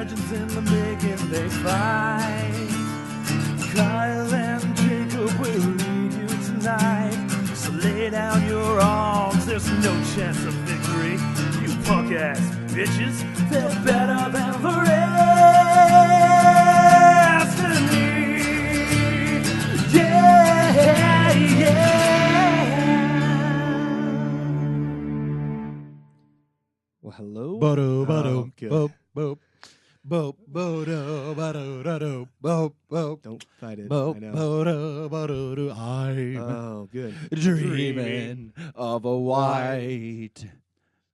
legends in the making, they fight. Kyle and Jacob will lead you tonight. So lay down your arms, there's no chance of victory. You punk ass bitches, they're better than the rest of me. Yeah, yeah. Well, hello. Bodo, Oh, good. boop, boop, boop, bodo, bodo, bodo, boop, boop, Don't fight it. boop, I know. bodo, bodo, I'm Oh, good. dreaming of a white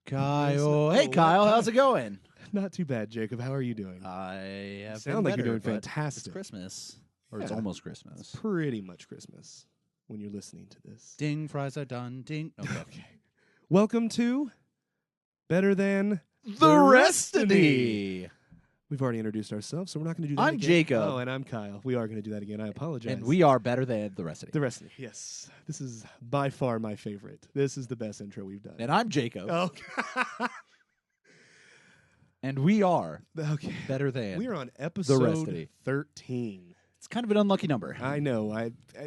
Kyle. Hey, Oh, Kyle, what? how's it going? Not too bad, Jacob. How are you doing? I have sound been like you're better, doing but fantastic. It's Christmas, or it's Yeah. almost Christmas. Pretty much Christmas when you're listening to this. Ding, fries are done. Ding. Okay. Welcome to Better Than The Restiny. We've already introduced ourselves, so we're not going to do that I'm again. Jacob. Oh, and I'm Kyle. We are going to do that again. I apologize. And we are better than the Restiny. The Restiny. Yes. This is by far my favorite. This is the best intro we've done. And I'm Jacob. Oh. And we are Okay. better than. We are on episode Restiny. 13. It's kind of an unlucky number. I know.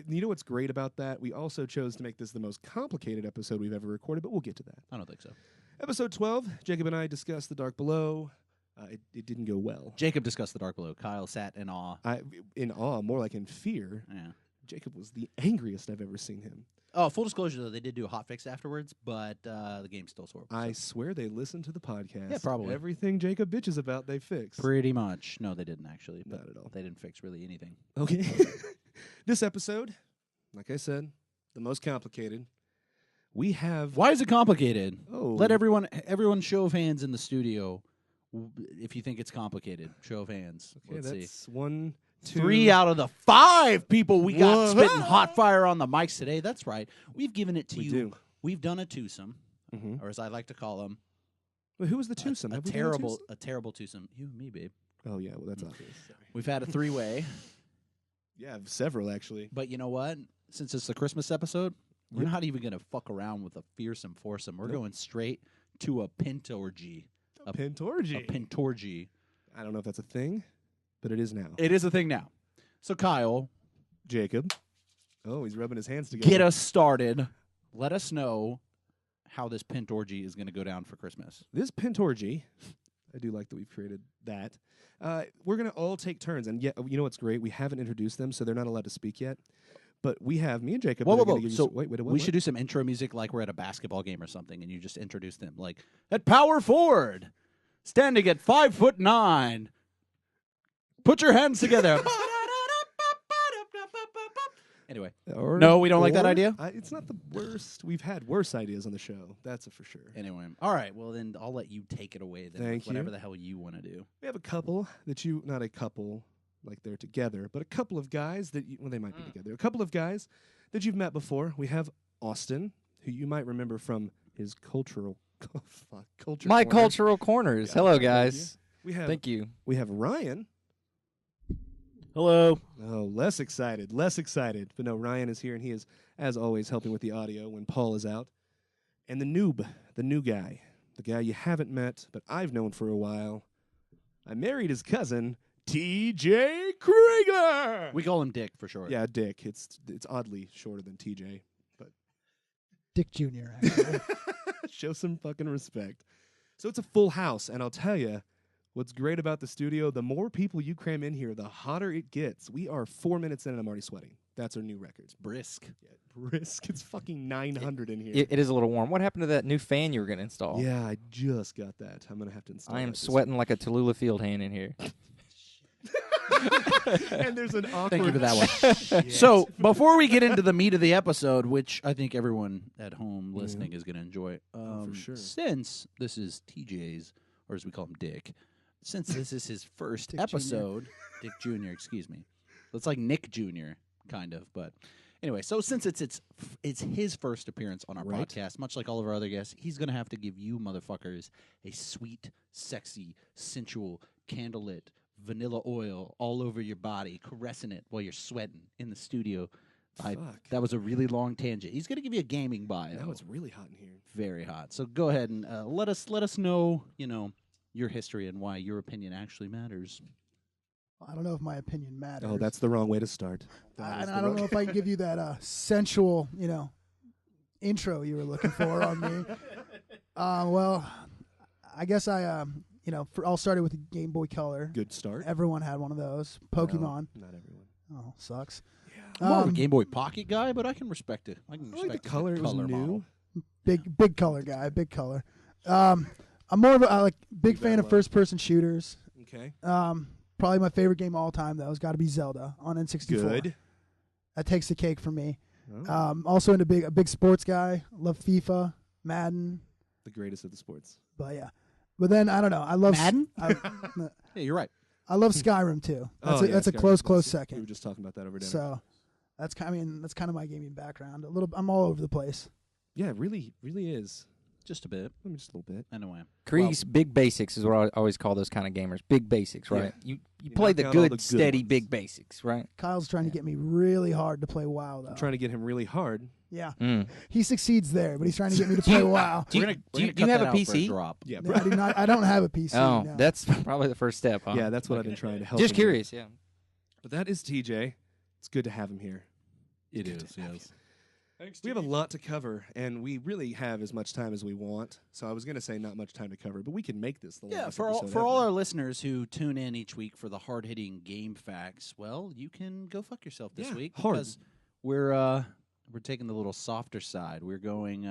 You know what's great about that? We also chose to make this the most complicated episode we've ever recorded, but we'll get to that. I don't think so. Episode 12, Jacob and I discussed The Dark Below. It didn't go well. Jacob discussed the Dark Below. Kyle sat in awe. In awe, more like in fear. Yeah. Jacob was the angriest I've ever seen him. Oh, full disclosure, though, they did do a hotfix afterwards, but the game's still horrible. I swear they listened to the podcast. Yeah, probably. Everything Jacob bitches about, they fixed. Pretty much. No, they didn't, actually. But Not at all. they didn't fix really anything. Okay. This episode, like I said, the most complicated. We have. Why is it complicated? Oh. Let everyone show of hands in the studio if you think it's complicated. Show of hands. Okay, Let's that's see. 1, 2. 3 out of the 5 people we got Whoa. spitting hot fire on the mics today. That's right. We've given it to We you. do. We've done a twosome, Mhm. or as I like to call them, Well, who was the twosome? a Have we done terrible twosome. You and me, babe. Oh, yeah. Well, that's obvious. Sorry. We've had a 3-way, Yeah, several, actually. but you know what? Since it's the Christmas episode, we're Yep. not even going to fuck around with a fearsome foursome. We're Nope. going straight to a pentorgy. A Pentorgy. A pentorgy. I don't know if that's a thing, but it is now. It is a thing now. So, Kyle, Jacob. Oh, he's rubbing his hands together. get us started. Let us know how this pentorgy is going to go down for Christmas. This Pentorgy, I do like that we've created that. We're going to all take turns. And yet, you know what's great? We haven't introduced them, so they're not allowed to speak yet. But we have me and Jacob. Whoa, that are whoa, gonna whoa. give you So some- wait, we should do some intro music like we're at a basketball game or something, and you just introduce them. Like, at power forward, standing at 5'9". Put your hands together. Anyway, no, we don't like that idea? It's not the worst. We've had worse ideas on the show. That's for sure. anyway. All right, well, then I'll let you take it away then. Thank with whatever you. the hell you want to do. We have a couple that not a couple like they're together, but a couple of guys that, they might be together. A couple of guys that you've met before. We have Austin, who you might remember from his culture. My corner. cultural corners. Yeah, Hello, thank you. guys. We have Thank you. We have Ryan. Hello. Oh, less excited. But no, Ryan is here, and he is, as always, helping with the audio when Paul is out. And the noob, the new guy, the guy you haven't met, but I've known for a while. I married his cousin, T.J. Krieger. We call him Dick for short. Yeah, Dick. It's oddly shorter than T.J. Dick Jr. Actually. Show some fucking respect. So it's a full house, and I'll tell you, what's great about the studio, the more people you cram in here, the hotter it gets. We are 4 minutes in, and I'm already sweating. That's our new record. Brisk. Yeah, brisk. It's fucking 900 in here. It is a little warm. What happened to that new fan you were going to install? Yeah, I just got that. I'm going to have to install I am that this sweating like a Tallulah field hand in here. week. And there's an awkward... Thank you for that one. So, before we get into the meat of the episode, which I think everyone at home listening is going to enjoy, for sure. since this is TJ's, or as we call him, Dick, since this is his first Dick Jr. episode, Dick Jr., excuse me. It's like Nick Jr., kind of, but anyway, so since it's his first appearance on our Right. podcast, much like all of our other guests, he's going to have to give you motherfuckers a sweet, sexy, sensual, candlelit, vanilla oil all over your body, caressing it while you're sweating in the studio. Fuck. That was a really long tangent. He's going to give you a gaming bio. Now it's really hot in here. Very hot. So go ahead and let us know, your history and why your opinion actually matters. I don't know if my opinion matters. Oh, that's the wrong way to start. I don't know if I can give you that sensual, intro you were looking for on me. Well, I guess I all started with the Game Boy Color. Good start. Everyone had one of those. Pokemon. No, not everyone. Oh, sucks. I'm more of a Game Boy Pocket guy, but I can respect it. I can I like respect the color. It was new. model. Big color guy. Big color. I'm more of a big fan of first person shooters. Okay. Probably my favorite game of all time though has got to be Zelda on N64. Good. That takes the cake for me. Oh, Also into a big sports guy. Love FIFA, Madden. the greatest of the sports. But yeah. But then I don't know. I love Madden? I Yeah, you're right. love Skyrim too. That's Yeah, that's a Skyrim's close We second. were just talking about that over dinner. So that's kind of my gaming background. I'm all over the place. Yeah, it really is. Just a bit. Let me just a little bit. Anyway. Krieg's big basics is what I always call those kind of gamers. Big basics, right? You You play knock the out all good, the good steady, ones. big basics, right? Kyle's trying to get me really hard to play WoW though. I'm trying to get him really hard. Yeah. Mm. He succeeds there, but he's trying to get me to play WoW. Do you- We're gonna do you cut have that a out for PC? drop. Yeah, No, I do not. I don't have a PC. Oh, no. that's probably the first step, huh? yeah, that's what I've been trying to help. Just him with. curious, yeah. But that is TJ. It's good to have him here. It Good is, to have yes. We have a lot to cover, and we really have as much time as we want. So I was going to say not much time to cover, but we can make this the Yeah, longest for all episode for all ever. our listeners who tune in each week for the hard hitting game facts, well, you can go fuck yourself this Yeah, week hard. because we're taking the little softer side. We're going.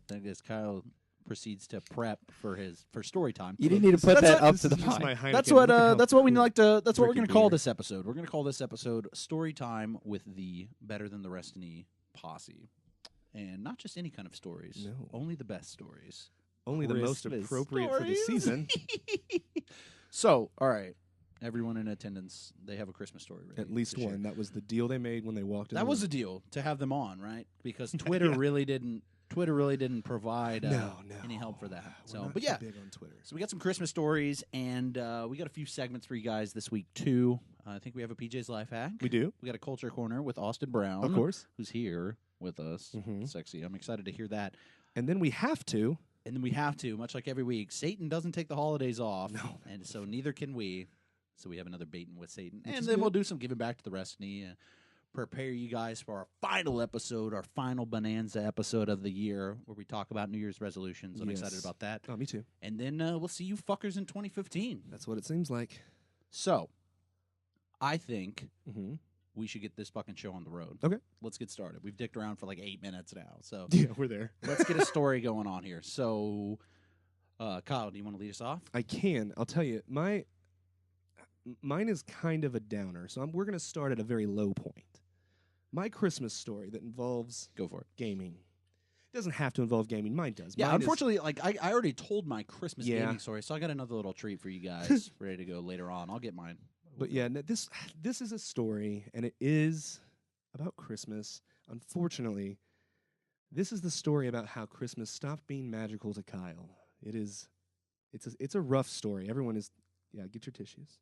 There goes Kyle proceeds to prep for story time. You didn't need to put That's that what- up This to the is just mic. my Heineken. That's what Look at how that's what we cool like to. That's what we're drinking going to call beer. this episode. We're going to call this episode "Story Time" with the Better Than the Restini posse, and not just any kind of stories. No. Only the best stories. Only the most Christmas appropriate for the stories. season. So, all right, everyone in attendance, they have a Christmas story ready. At least to share. one. That was the deal they made when they walked in. That the was a room. deal to have them on, right? Because Twitter really didn't. Twitter really didn't provide no. any help for that. We're So, not but too yeah, big on Twitter. so we got some Christmas stories, and we got a few segments for you guys this week too. I think we have a PJ's Life Hack. We do, We got a Culture Corner with Austin Brown, of course. who's here with us. Mhm. Sexy. I'm excited to hear that. And then we have to. And then we have to, much like every week, Satan doesn't take the holidays off, No. and so neither can we. So we have another baiting with Satan, Which and is then good. we'll do some giving back to the rest of the. Prepare you guys for our final episode, our final bonanza episode of the year, where we talk about New Year's resolutions. I'm excited Yes. about that. Oh, me too. And then we'll see you fuckers in 2015. That's what it seems like. So, I think Mm-hmm. we should get this fucking show on the road. Okay. Let's get started. We've dicked around for like 8 minutes now, so Yeah, we're there. let's get a story going on here. So, Kyle, do you want to lead us off? I can. I'll tell you. Mine is kind of a downer. So we're going to start at a very low point. My Christmas story that involves Go for it. gaming. It doesn't have to involve gaming. Mine does. Yeah, Mine is- unfortunately, like I already told my Christmas Yeah. gaming story, so I got another little treat for you guys ready to go later on. I'll get mine. But yeah, no, this is a story, and it is about Christmas. Unfortunately, this is the story about how Christmas stopped being magical to Kyle. It's a rough story. Everyone is get your tissues.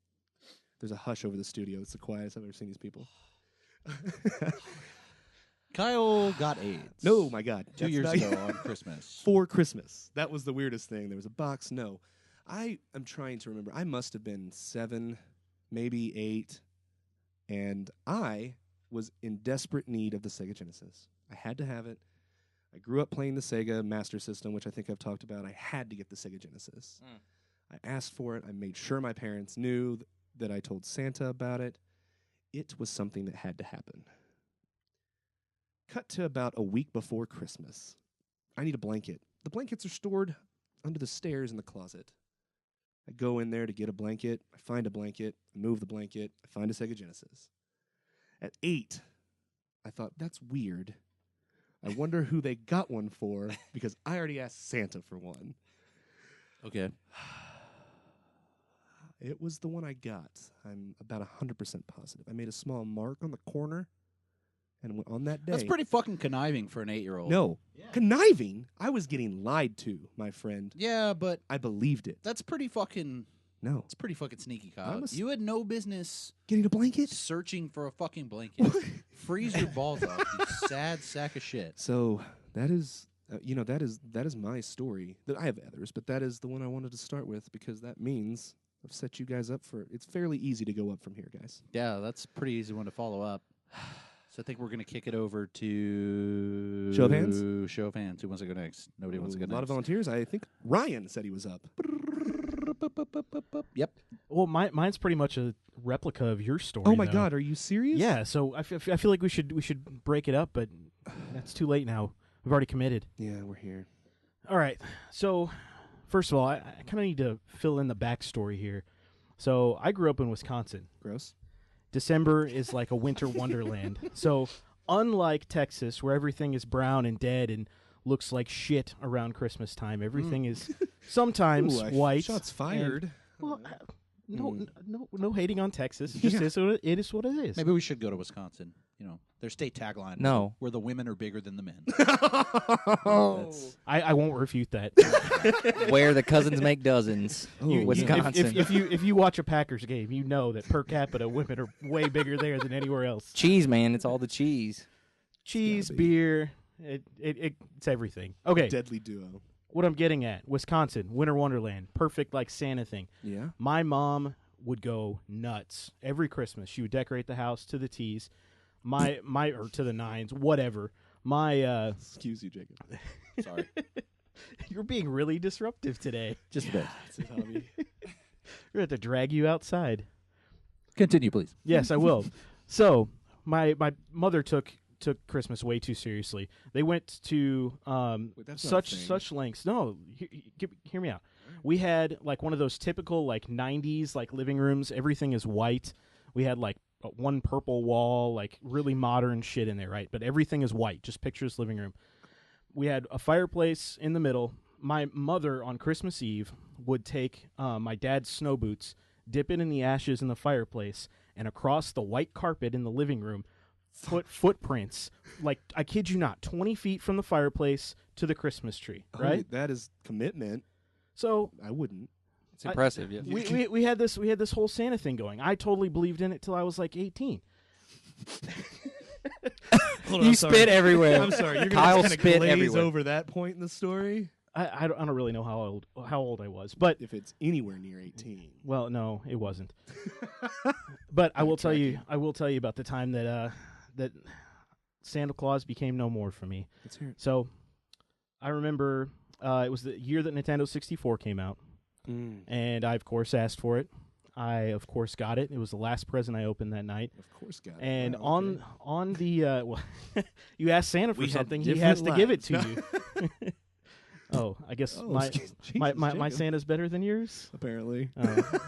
There's a hush over the studio. It's the quietest I've ever seen these people. Kyle got AIDS. No, my God. 2 That's years not- ago on Christmas. For Christmas. That was the weirdest thing. There was a box. No. I am trying to remember. I must have been 7, maybe 8, and I was in desperate need of the Sega Genesis. I had to have it. I grew up playing the Sega Master System, which I think I've talked about. I had to get the Sega Genesis. I asked for it. I made sure my parents knew that I told Santa about it. It was something that had to happen. Cut to about a week before Christmas. I need a blanket. The blankets are stored under the stairs in the closet. I go in there to get a blanket. I find a blanket. I move the blanket. I find a Sega Genesis. At 8, I thought, that's weird. I wonder who they got one for because I already asked Santa for one. Okay. It was the one I got. I'm about 100% positive. I made a small mark on the corner, and on that day... That's pretty fucking conniving for an 8-year-old. No. Yeah. Conniving? I was getting lied to, my friend. Yeah, but I believed it. that's pretty fucking. No. It's pretty fucking sneaky, Kyle. I'm a s- You had no business Getting a blanket? searching for a fucking blanket. Freeze your balls off, you sad sack of shit. So that is that is my story. That I have others, but that is the one I wanted to start with because that means I've set you guys up for. It's fairly easy to go up from here, guys. Yeah, that's a pretty easy one to follow up. So I think we're going to kick it over to Show of hands? Show of hands. Who wants to go next? Nobody wants to go A next. lot of volunteers. I think Ryan said he was up. Yep. Well, mine's pretty much a replica of your story. Oh my though. God, are you serious? Yeah, so I feel like we should break it up, but that's too late now. We've already committed. Yeah, we're here. All right. So, first of all, I kind of need to fill in the backstory here. So, I grew up in Wisconsin. Gross. December is like a winter wonderland. So, unlike Texas, where everything is brown and dead and looks like shit around Christmas time, everything is sometimes white. Shots fired. Well, no hating on Texas. It just is what it is. What it is. Maybe we should go to Wisconsin. You know, their state tagline. No. Where the women are bigger than the men. I won't refute that. Where the cousins make dozens. Oh, Wisconsin. If you watch a Packers game, you know that per capita women are way bigger there than anywhere else. Cheese, man. It's all the cheese. Cheese, gotta be. beer, it's everything. Okay, Deadly duo. what I'm getting at, Wisconsin, winter wonderland, perfect like Santa thing. Yeah. My mom would go nuts every Christmas. She would decorate the house to the T's, or to the nines, whatever. My Excuse you, Jacob. Sorry. you're being really disruptive today. Just a bit. It's his hobby. We're gonna have to drag you outside. Continue, please. Yes, I will. So my mother took Christmas way too seriously. They went to that's not a thing. such lengths. No, hear me out. We had like one of those typical like 90s like living rooms. Everything is white. We had like one purple wall, like really modern shit in there, right? But everything is white. Just pictures living room. We had a fireplace in the middle. My mother on Christmas Eve would take my dad's snow boots, dip it in the ashes in the fireplace, and across the white carpet in the living room, footprints, like, I kid you not, 20 feet from the fireplace to the Christmas tree, right? Holy, that is commitment. So I wouldn't. It's impressive. Yeah. we had this whole Santa thing going. I totally believed in it till I was like 18. Hold You I'm spit sorry. everywhere. I'm sorry. You're Kyle going to spit glaze everywhere. over that point in the story I don't really know how old I was, but if it's anywhere near 18. well, no, it wasn't. But I will tell you about the time that that Santa Claus became no more for me. Let's hear it. So I remember it was the year that Nintendo 64 came out, and I of course asked for it. I of course got it. It was the last present I opened that night. Of course, got it. And Wow, okay. on the well, you ask Santa for We had something, he different has to give it lives. to you. Oh, I guess Oh, my Jesus, my Jacob. Santa's better than yours. Apparently, Oh.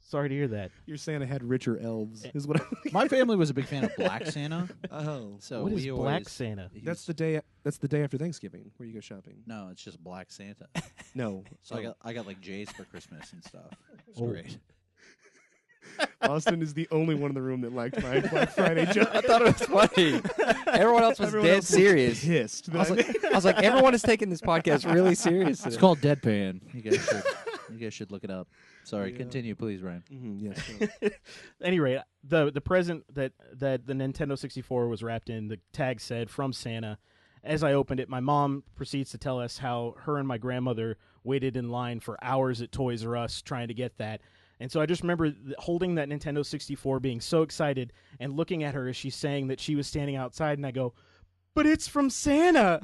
Sorry to hear that. your Santa had richer elves. Is what My family was a big fan of Black Santa. Oh, So What is we Black always, Santa? that's the day. That's the day after Thanksgiving where you go shopping. No, it's just Black Santa. No, So I got like J's for Christmas and stuff. It's Oh. great. Austin is the only one in the room that liked my Black Friday joke. I thought it was funny. Everyone else was Everyone dead else was serious. Pissed. I was like, everyone is taking this podcast really serious. It's called Deadpan. You guys should look it up. Sorry, Yeah. continue, please, Ryan. Yes. Anyway, the present that the Nintendo 64 was wrapped in, the tag said "From Santa." As I opened it, my mom proceeds to tell us how her and my grandmother waited in line for hours at Toys R Us trying to get that. And so I just remember holding that Nintendo 64, being so excited, and looking at her as she's saying that she was standing outside, and I go, "But it's from Santa!"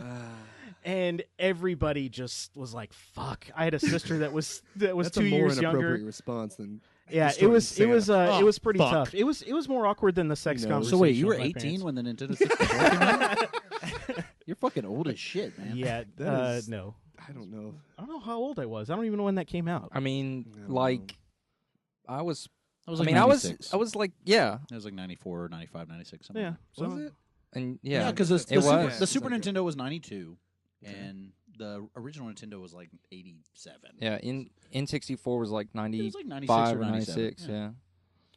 And everybody just was like, "Fuck!" I had a sister that was That's 2 a more years inappropriate younger. response than Yeah, it destroying was Santa. it was pretty fuck. tough. It was more awkward than the sex No. conversation. So wait, you were with my 18 parents. when the Nintendo 64 came out? You're fucking old as shit, man. Yeah, That is- no. I don't know. I don't know how old I was. I don't even know when that came out. I mean, I don't like, I was. I was I like mean, I 96. was like, yeah, It was like 94, 95, 96, something. Yeah. like So, Was it? and that. yeah, because the it was. the Super It's like Nintendo was 92, Okay. and the original Nintendo was like 87. Yeah, in N64 was like It was 95 like 96 or 97. 96. Yeah.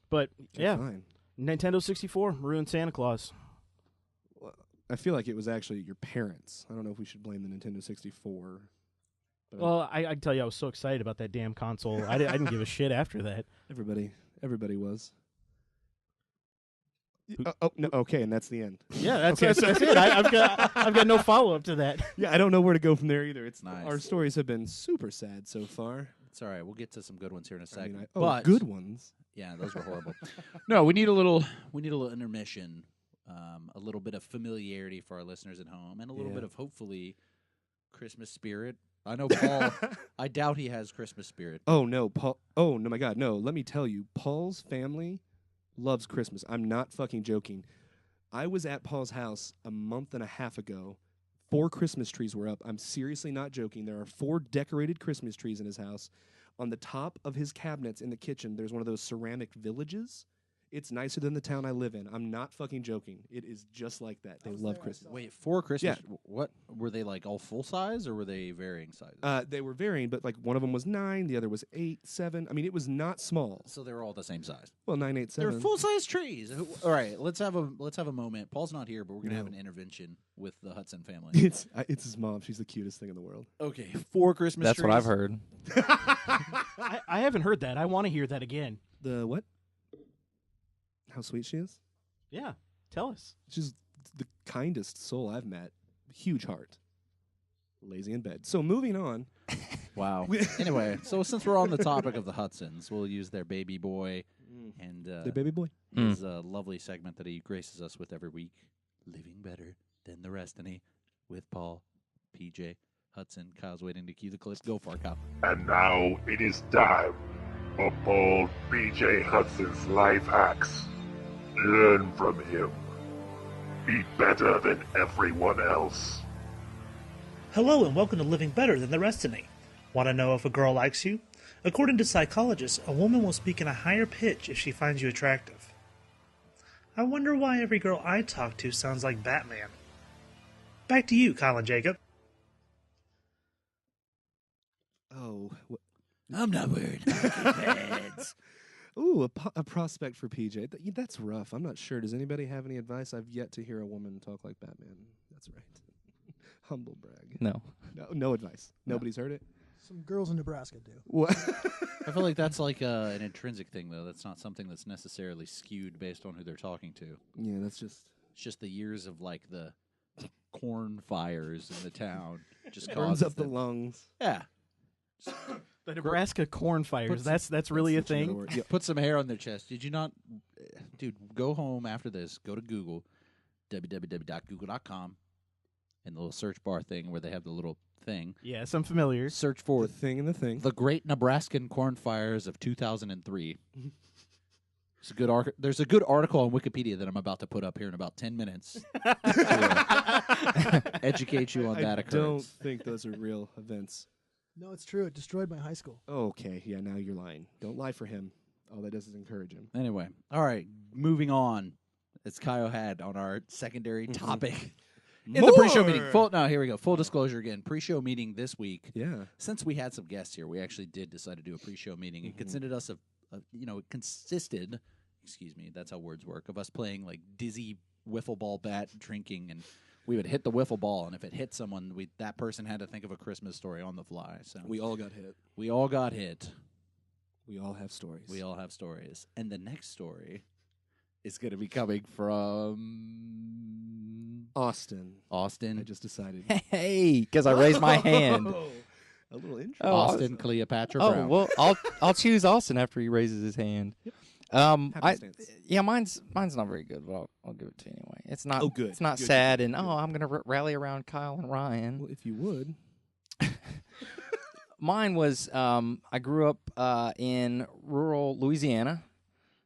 but yeah, Fine. Nintendo 64 ruined Santa Claus. Well, I feel like it was actually your parents. I don't know if we should blame the Nintendo 64. But Well, I can tell you, I was so excited about that damn console. I didn't give a shit after that. everybody was. No, okay, and that's the end. Yeah, that's Okay. that's it. I've got no follow up to that. Yeah, I don't know where to go from there either. It's Nice. Our stories have been super sad so far. It's all right. We'll get to some good ones here in a I second. mean, but good ones. Yeah, those were horrible. No, we need a little intermission, a little bit of familiarity for our listeners at home, and a little Yeah. bit of hopefully Christmas spirit. I know Paul. I doubt he has Christmas spirit. Oh no, Paul. Oh no, my God, no. Let me tell you, Paul's family loves Christmas. I'm not fucking joking. I was at Paul's house a month and a half ago. 4 Christmas trees were up. I'm seriously not joking. There are 4 decorated Christmas trees in his house. On the top of his cabinets in the kitchen, there's one of those ceramic villages. It's nicer than the town I live in. I'm not fucking joking. It is just like that. They love Christmas. Wait, 4 Christmas? Yeah. What were they like? All full size, or were they varying sizes? They were varying, but like one of them was 9, the other was 8, 7. I mean, it was not small. So they were all the same size. Well, 9, 8, 7. They're full size trees. All right, let's have a moment. Paul's not here, but we're gonna have an intervention with the Hudson family. It's his mom. She's the cutest thing in the world. Okay, 4 Christmas That's trees. what I've heard. I haven't heard that. I want to hear that again. The what? How sweet she is. Yeah, tell us. She's the kindest soul I've met. Huge heart. Lazy in bed. So moving on. Wow. Anyway, so since we're on the topic of the Hudsons, we'll use their baby boy and The baby boy. his lovely segment that he graces us with every week, Living Better Than the Restiny, with Paul, PJ, Hudson. Kyle's waiting to cue the clip. Go for it, Kyle. And now it is time for Paul B.J. Hudson's life hacks. Learn from him. Be better than everyone else. Hello and welcome to Living Better Than the Restiny. Want to know if a girl likes you? According to psychologists, a woman will speak in a higher pitch if she finds you attractive. I wonder why every girl I talk to sounds like Batman. Back to you, Colin Jacob. Oh. I'm not worried about kids. Ooh, a prospect for PJ. That's rough. I'm not sure. Does anybody have any advice? I've yet to hear a woman talk like Batman. That's right. Humble brag. No. No advice. Nobody's heard it? Some girls in Nebraska do. What? I feel like that's like an intrinsic thing, though. That's not something that's necessarily skewed based on who they're talking to. Yeah, that's just... It's just the years of like the corn fires in the town just Burns causes up the them- lungs. Yeah. The Nebraska corn fires. That's really a That's another thing. word. Yeah. Put some hair on their chest. Did you not, dude? Go home after this. Go to Google, www.google.com, and the little search bar thing where they have the little thing. Yes, I'm familiar. Search The for thing and the thing. the Great Nebraskan Corn Fires of 2003. It's a good There's a good article on Wikipedia that I'm about to put up here in about 10 minutes to educate you on that I occurrence. don't think those are real events. No, it's true. It destroyed my high school. Okay, yeah, now you're lying. Don't lie for him. All that does is encourage him. Anyway, all right, moving on. As Kyle had on our secondary topic in the pre-show meeting. Here we go. Full disclosure again. Pre-show meeting this week. Yeah. Since we had some guests here, we actually did decide to do a pre-show meeting. It consisted us of it consisted. Excuse me, that's how words work. Of us playing like dizzy wiffle ball bat, drinking, and we would hit the wiffle ball, and if it hit someone, that person had to think of a Christmas story on the fly. So We all got hit. we all got hit. We all have stories. We all have stories. And the next story is going to be coming from Austin. Austin. I just decided. Hey, because I raised my hand. A little intro. Oh, Austin Cleopatra Oh Brown. well, I'll choose Austin after he raises his hand. Happenstance. Mine's not very good, but I'll give it to you anyway. It's not. Oh, good. It's not Good, sad, good, and good. I'm gonna rally around Kyle and Ryan. Well, if you would. Mine was I grew up in rural Louisiana,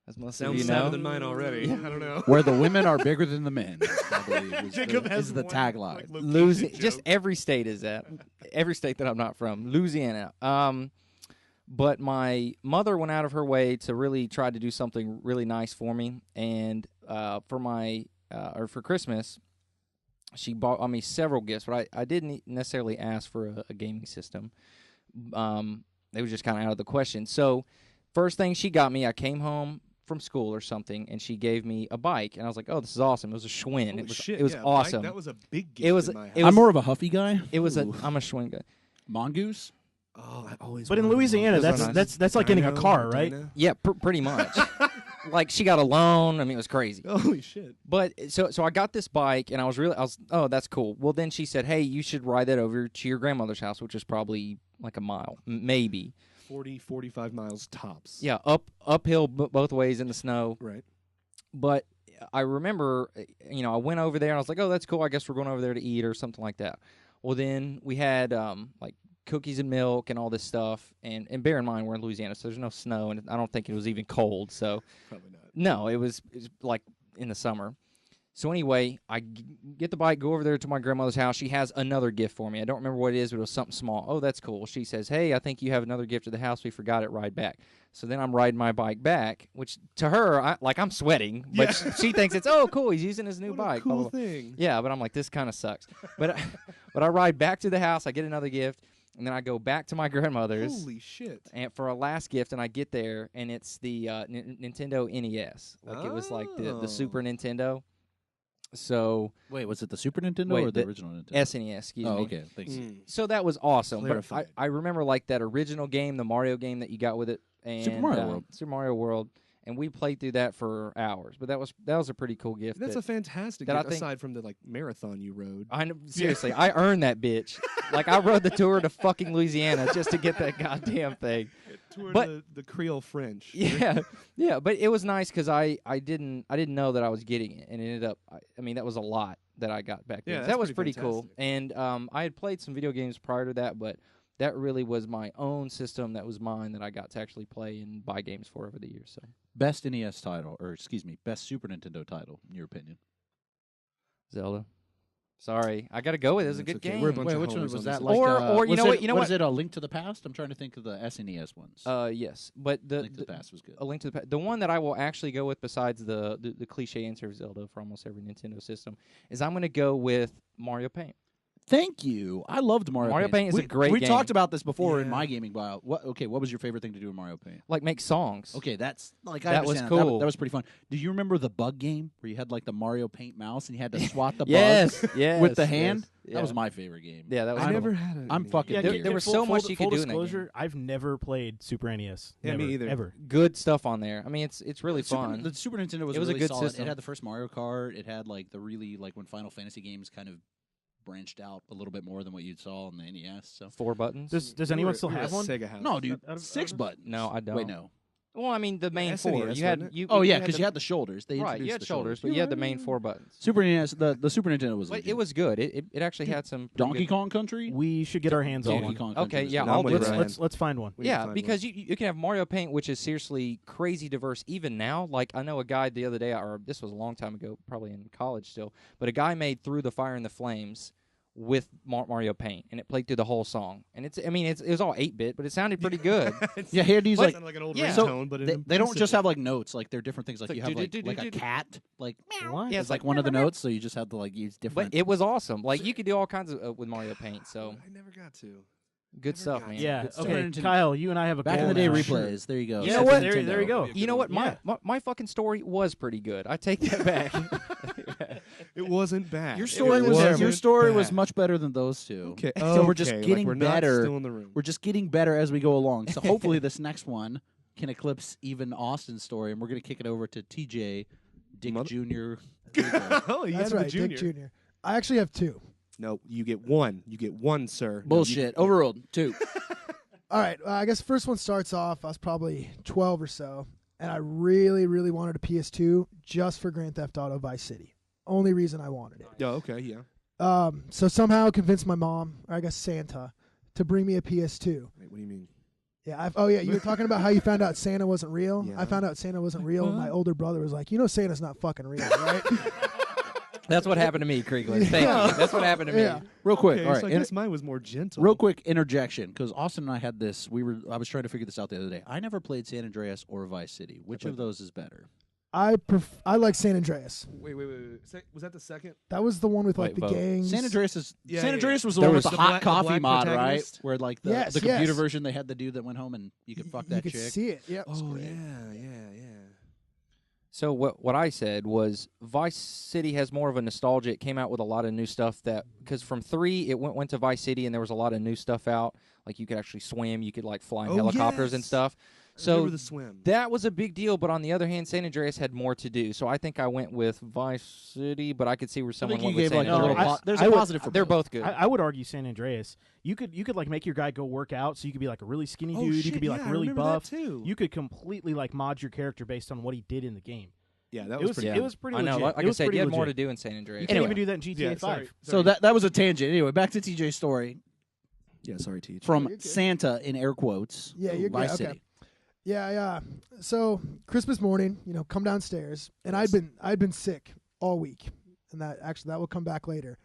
as most Sounds of you sadder know. than mine already. I don't know. Where the women are bigger than the men, I believe, is Jacob the, has is the one, tagline. like, location Just joke. every state is that. Every state that I'm not from, Louisiana. But my mother went out of her way to really try to do something really nice for me, and for Christmas, she bought me several gifts. But I didn't necessarily ask for a gaming system. It was just kind of out of the question. So, first thing she got me, I came home from school or something, and she gave me a bike, and I was like, "Oh, this is awesome!" It was a Schwinn. Holy It was shit, it was yeah, awesome. That was a big gift It was- in my house. it was- I'm more of a Huffy guy. It was Ooh. I'm a Schwinn guy. Mongoose. Oh, I always But in wanted one. Louisiana, Those are that's nice. that's like getting a Dino, car, right? Dino. Yeah, pretty much. like she got a loan. I mean, it was crazy. Holy shit. But so I got this bike, and I was oh, that's cool. Well, then she said, hey, you should ride that over to your grandmother's house, which is probably like a mile, maybe. 40, 45 miles tops. Yeah, uphill both ways in the snow. Right. But I remember, I went over there, and I was like, oh, that's cool. I guess we're going over there to eat or something like that. Well, then we had like cookies and milk and all this stuff. And bear in mind, we're in Louisiana, so there's no snow, and I don't think it was even cold. So Probably not. no, it was like in the summer. So anyway, I get the bike, go over there to my grandmother's house. She has another gift for me. I don't remember what it is, but it was something small. Oh, that's cool. She says, hey, I think you have another gift at the house. We forgot it. Ride back. So then I'm riding my bike back, which to her, I'm sweating. But she thinks it's, oh, cool. He's using his new What bike. a cool blah, blah, blah. thing. Yeah, but I'm like, this kind of sucks. But I ride back to the house. I get another gift. And then I go back to my grandmother's. Holy shit. And for a last gift, and I get there, and it's the Nintendo NES. Like it was like the Super Nintendo. So Wait, was it the Super Nintendo Wait, or the the original Nintendo? SNES, excuse me. okay, thanks. So that was awesome. But Clarified. I remember like that original game, the Mario game that you got with it, and Super Mario World. Super Mario World, and we played through that for hours. But that was a pretty cool gift. That's a fantastic that I gift, think- aside from the marathon you rode. Seriously, I earned that bitch. Like I rode the tour to fucking Louisiana just to get that goddamn thing. Toured But- the Creole French. Yeah, but it was nice because I didn't know that I was getting it, and it ended up. I mean, that was a lot that I got back then. Yeah, That that's was pretty pretty cool. And I had played some video games prior to that, but that really was my own system. That was mine that I got to actually play and buy games for over the years. So Best NES title, or excuse me, best Super Nintendo title, in your opinion? Zelda. Sorry, I got to go with it. It was a That's good okay. game. We're a bunch Wait, of which one homers was on that? this Like, Or you was know it, what- you know was what? it a Link to the Past? I'm trying to think of the SNES ones. Yes, but Link to the Past was good. A Link to the the one that I will actually go with, besides the cliche answer of Zelda for almost every Nintendo system, is I'm going to go with Mario Paint. Thank you. I loved Mario Paint. Mario Paint is a great We game. talked about this before in Yeah. my gaming bio. What was your favorite thing to do in Mario Paint? Like make songs. Okay, that's like I That was understand cool. That was pretty fun. Do you remember the bug game where you had like the Mario Paint mouse and you had to swat the Yes, bug yes, with the hand? yes, That was yeah. my favorite game. Yeah, that was. I cool. never had it. I'm fucking Yeah, There- kid, there was full- so full- much you full could do in that disclosure, I've never played Super NES. Yeah, me Never, either. Ever. Good stuff on there. I mean, it's really Super, fun. the Super Nintendo was It was a really good solid. system. It had the first Mario Kart. It had like the really like when Final Fantasy games kind of branched out a little bit more than what you saw on the NES. So 4 buttons. Does anyone still We were have a one? Sega house. no, dude, Out of- 6 out of- buttons. No, I don't. Wait, no. Well, I mean the main SNES, 4. You had wasn't it? you. Oh yeah, because because you had the shoulders. They right. You introduced had the shoulders, but You're you had the right. main 4 buttons. Super NES. The Super Nintendo was. But legit. it was good. It actually had some pretty Donkey good- Kong Country. We should get our hands on Donkey one. Kong Country. Okay, was yeah, good. No, I'm I'll with do you, that. Ryan. Let's find one. We need to Yeah, find because one. you can have Mario Paint, which is seriously crazy diverse even now. Like I know a guy the other day, or this was a long time ago, probably in college still, but a guy made Through the Fire and the Flames with Mario Paint, and it played through the whole song. And it was all 8-bit, but it sounded pretty good. Yeah, here these Like, like sounded like an old yeah. ringtone, but they don't just have like notes. Like they're different things. Like It's you like have like a do-do-do-do-do. cat. Like What? Yeah, it's like one of the notes, so you just have to like use But different. it was awesome. Like you could do all kinds of with Mario Paint. So I never got to. good Never stuff, got man. to. Yeah. Good stuff. Okay, Nintendo. Kyle, you and I have a Back in goal the day, now. replays. There you go. You Yeah, know what? There you go. You know what? Yeah. My fucking story was pretty good. I take that back. It wasn't bad. Your It story wasn't your story was bad. much better than those two. Okay. So we're just okay, like getting we're not better. Still in the room. We're just getting better as we go along. So hopefully this next one can eclipse even Austin's story, and we're gonna kick it over to TJ, Dick Mother- Jr. Oh, you That's had right, the Dick junior. Jr. I actually have 2. No, you get one. You get one, sir. No, Bullshit. Overruled. 2. All right, I guess the first one starts off. I was probably 12 or so, and I really, really wanted a PS2 just for Grand Theft Auto Vice City. Only reason I wanted it. Oh, okay, yeah. So somehow convinced my mom, or I guess Santa, to bring me a PS2. Wait, what do you mean? Yeah. You were talking about how you found out Santa wasn't real. Yeah. I found out Santa wasn't real, and my older brother was like, Santa's not fucking real, right? That's what happened to me, Kriegler. Thank you. That's what happened to me. Yeah. Real quick. Okay, All right. so I guess mine was more gentle. Real quick interjection, because Austin and I had this. I was trying to figure this out the other day. I never played San Andreas or Vice City. Which of those is better? I like San Andreas. Wait. Was that the second? That was the one with like Wait, the vote. gangs. San Andreas is Yeah, San yeah, Andreas was the There one was with the the hot black- the coffee black mod, right? protagonist? Where like the Yes, computer yes. version, they had the dude that went home and you could fuck that you chick. could see it. Yep. Oh yeah. So what I said was Vice City has more of a nostalgia. It came out with a lot of new stuff because from 3 it went to Vice City and there was a lot of new stuff out. Like you could actually swim, you could like fly in Oh, helicopters and yes. stuff. So River the Swim. that was a big deal, but on the other hand, San Andreas had more to do. So I think I went with Vice City, but I could see where someone think went you with gave, San like, a little Andreas. there's I a would- positive for They're both. both good. I would argue San Andreas. You could like make your guy go work out, so you could be like a really skinny dude. You shit, could be like yeah, I really remember that buff. too. You could completely like mod your character based on what he did in the game. Yeah, that It was was pretty. Yeah. it was pretty I know. legit. Like It I was said, pretty you had more to legit. do in San Andreas. You can't Anyway. even do that in GTA Yeah, 5. sorry. So that was a tangent. Anyway, back to TJ's story Yeah, sorry, Teach. from you're good. Santa in air quotes. Yeah, you're good. Vice Okay. City. Yeah. So Christmas morning, come downstairs, and I'd been sick all week, and that will come back later.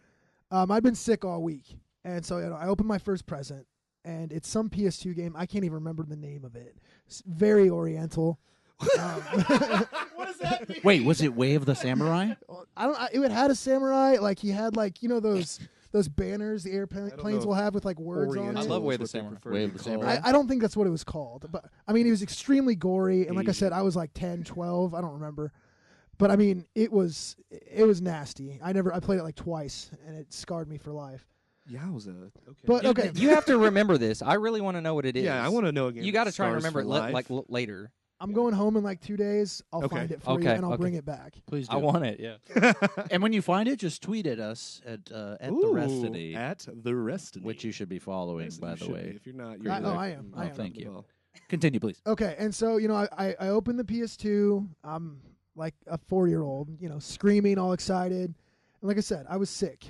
I'd been sick all week, and so I opened my first present, and it's some PS2 game. I can't even remember the name of it. It's very Oriental. Wait, was it Way of the Samurai? It had a samurai. Like he had those banners the airplanes know. will have with like words on Oriental it. I love Way of is the what they Samurai. prefer Way to of be the called. Samurai. I don't think that's what it was called, but I mean, it was extremely gory, and like I said, Asian. I was like 10, 12, I don't remember, but I mean, it was nasty. I played it like twice, and it scarred me for life. Yowza. Okay. But okay, You have to remember this. I really want to know what it is. yeah, I want to know again. You got to try and remember it later. I'm going home in like 2 days. I'll Okay. find it for you, Okay, and I'll okay. bring it back. Please do. I want it. Yeah. And when you find it, just tweet at us at the Restity, At the Restity. which you should be following, Yes, by you the should way. be. If you're not, you're I like, am. Oh, I am. thank you. well, Continue, please. Okay, and so I opened the PS2. I'm like a 4-year-old, screaming, all excited, and like I said, I was sick.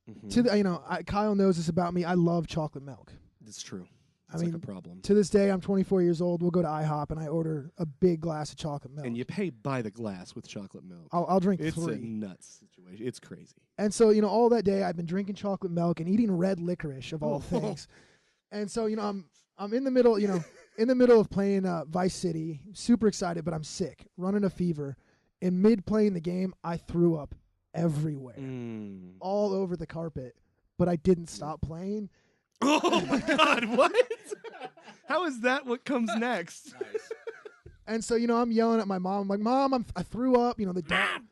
mhm. Kyle knows this about me. I love chocolate milk. It's true. I It's like a mean, problem. To this day, I'm 24 years old. We'll go to IHOP and I order a big glass of chocolate milk. And you pay by the glass with chocolate milk. I'll drink It's a 3. nuts situation. It's crazy. And so, all that day I've been drinking chocolate milk and eating red licorice of all Oh. things. And so, I'm in the middle, in the middle of playing Vice City, super excited, but I'm sick, running a fever. In mid playing the game, I threw up everywhere, Mm. all over the carpet, but I didn't stop playing. Oh my God! What? How is that? What comes next? And so, I'm yelling at my mom. I'm like, Mom, I threw up. The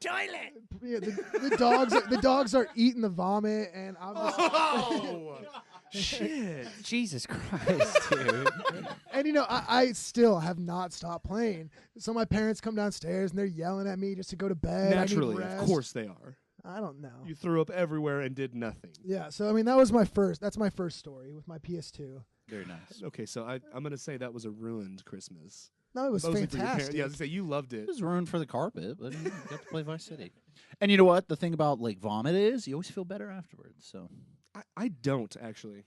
toilet. Yeah, the dogs are eating the vomit, and I'm just, Oh shit! Jesus Christ, dude. and I still have not stopped playing. So my parents come downstairs and they're yelling at me just to go to bed. I need Naturally, of rest. course they are. I don't know. You threw up everywhere and did nothing. Yeah. So I mean, that's my first story with my PS2. Very nice. Okay, so I'm gonna say that was a ruined Christmas. No, it was Mostly for your parents. fantastic. Yeah, I was gonna say you loved it. It was ruined for the carpet, but you got to play Vice City. And you know what? The thing about like vomit is you always feel better afterwards. So I don't actually.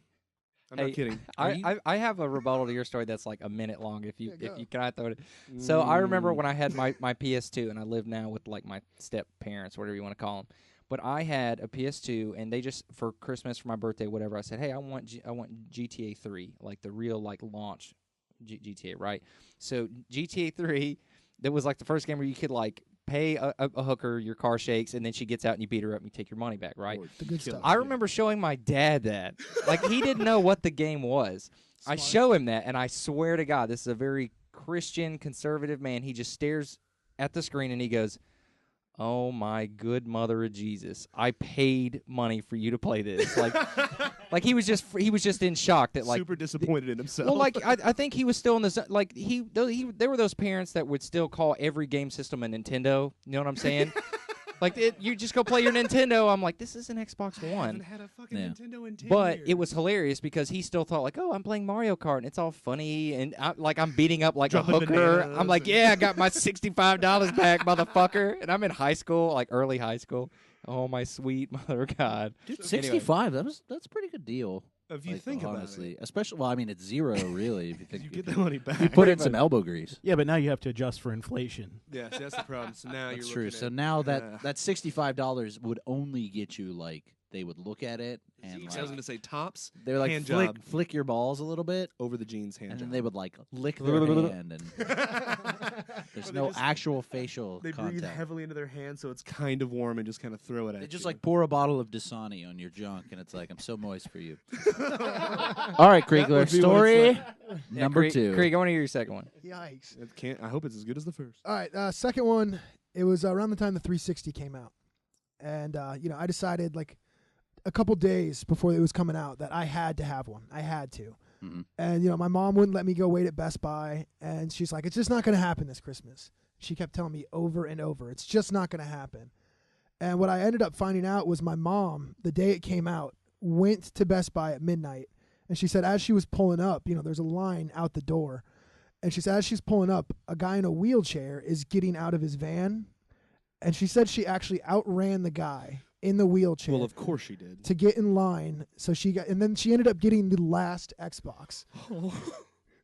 I'm Hey, not kidding. I have a rebuttal to your story that's like a minute long. If you Yeah, go. if you can, I throw it. So I remember Mm. when I had my PS2 and I live now with like my step parents, whatever you want to call them. But I had a PS2 and they just for Christmas for my birthday whatever I said, hey, I want GTA 3 like the real like launch GTA, right? So GTA 3 that was like the first game where you could like pay a hooker, your car shakes, and then she gets out and you beat her up and you take your money back, right? Or The good kill stuff. it, I yeah. remember showing my dad that. Like, he didn't know what the game was. I show him that, and I swear to God, this is a very Christian, conservative man. He just stares at the screen, and he goes, oh, my good mother of Jesus. I paid money for you to play this. Like he was just in shock that, like, super disappointed in himself. well, like I think he was still in the like there were those parents that would still call every game system a Nintendo. You know what I'm saying? Like you just go play your Nintendo. I'm like, this is an Xbox I haven't One. had a fucking Yeah. Nintendo in 10 But years. it was hilarious because he still thought like, oh, I'm playing Mario Kart and it's all funny and I'm beating up like Dropping a hooker. bananas I'm like, and- yeah, I got my $65 back, motherfucker. And I'm in high school, like early high school. Oh my sweet mother of God. dude, Anyway. 65. That's a pretty good deal. if you Like, think honestly, about especially well, I mean it's zero really. If you it, think you if get you the money back. put in some elbow grease. Yeah, but now you have to adjust for inflation. Yeah, see, that's the problem. So now That's you're true. looking So at, now that $65 would only get you like they would look at it and I was like, going to say tops they're like hand flick, job. flick your balls a little bit, over the jeans hand and job. then they would like lick their hand, and there's Or they no just- actual facial They breathe contact. heavily into their hand, so it's kind of warm, and just kind of throw it at They just you. like pour a bottle of Dasani on your junk, and it's like I'm so moist for you. All right, Kriegler, would be what it's story like. number Krieg, 2. Krieg, I want to hear your second one. Yikes. It can't. I hope it's as good as the first. All right, second one. It was around the time the 360 came out, and I decided like a couple days before it was coming out that I had to have one. I had to. Mhm. And my mom wouldn't let me go wait at Best Buy, and she's like, "It's just not going to happen this Christmas." She kept telling me over and over, "It's just not going to happen." And what I ended up finding out was my mom, the day it came out, went to Best Buy at midnight, and she said as she was pulling up, there's a line out the door, and she said as she's pulling up, a guy in a wheelchair is getting out of his van, and she said she actually outran the guy in the wheelchair. Well, of course she did. To get in line, and then she ended up getting the last Xbox.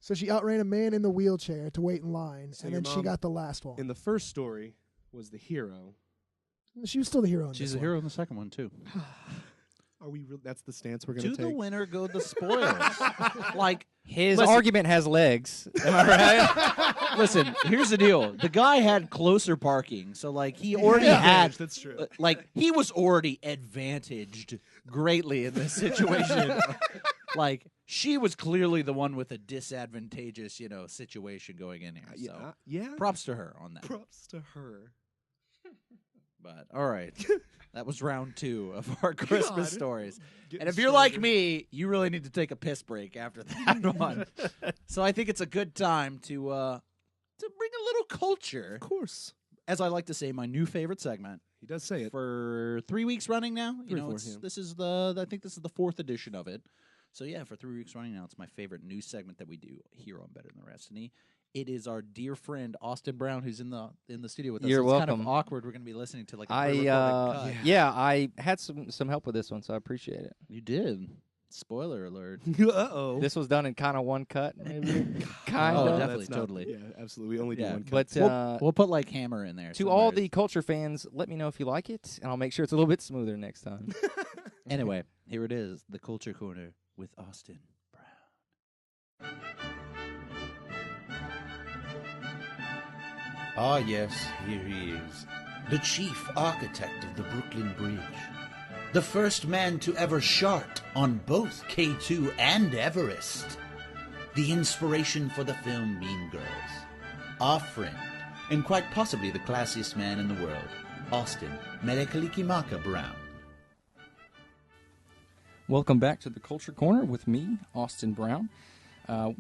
So she outran a man in the wheelchair to wait in line, So and your then she mom, got the last one. In the first story, was the hero. She was still the hero in She's this a hero in the second one too. Are we? That's the stance we're going To to the take. winner go the spoils. Like, His listen. argument has legs. Am I right? listen, here's the deal: the guy had closer parking, so like he already had. That's true. Like he was already advantaged greatly in this situation. Like she was clearly the one with a disadvantageous, situation going in here. So yeah. props to her on that. Props to her. But all right, that was round 2 of our Christmas God. stories. Getting And if you're like stronger. me, you really need to take a piss break after that one. So I think it's a good time to bring a little culture. Of course. As I like to say, my new favorite segment. He does say it. For 3 weeks running now. Three, four, yeah. This is I think this is the 4th edition of it. So yeah, for 3 weeks running now, it's my favorite news segment that we do here on Better Than the Destiny. It is our dear friend Austin Brown who's in the studio with us. You're It's kind welcome. of awkward. We're going to be listening to like a I pre-recorded cut. I had some help with this one, so I appreciate it. You did. Spoiler alert. Uh-oh. This was done in kind of one cut, maybe. kind Oh, of. definitely, That's not- totally. Yeah, absolutely. We only do Yeah, one cut. But We'll put like Hammer in there. to all somewhere. the culture fans, let me know if you like it, and I'll make sure it's a little bit smoother next time. Anyway, here it is, the Culture Corner with Austin Brown. Ah, yes, here he is, the chief architect of the Brooklyn Bridge. The first man to ever shart on both K2 and Everest. The inspiration for the film Mean Girls. Our friend, and quite possibly the classiest man in the world, Austin Merekalikimaka Brown. Welcome back to the Culture Corner with me, Austin Brown.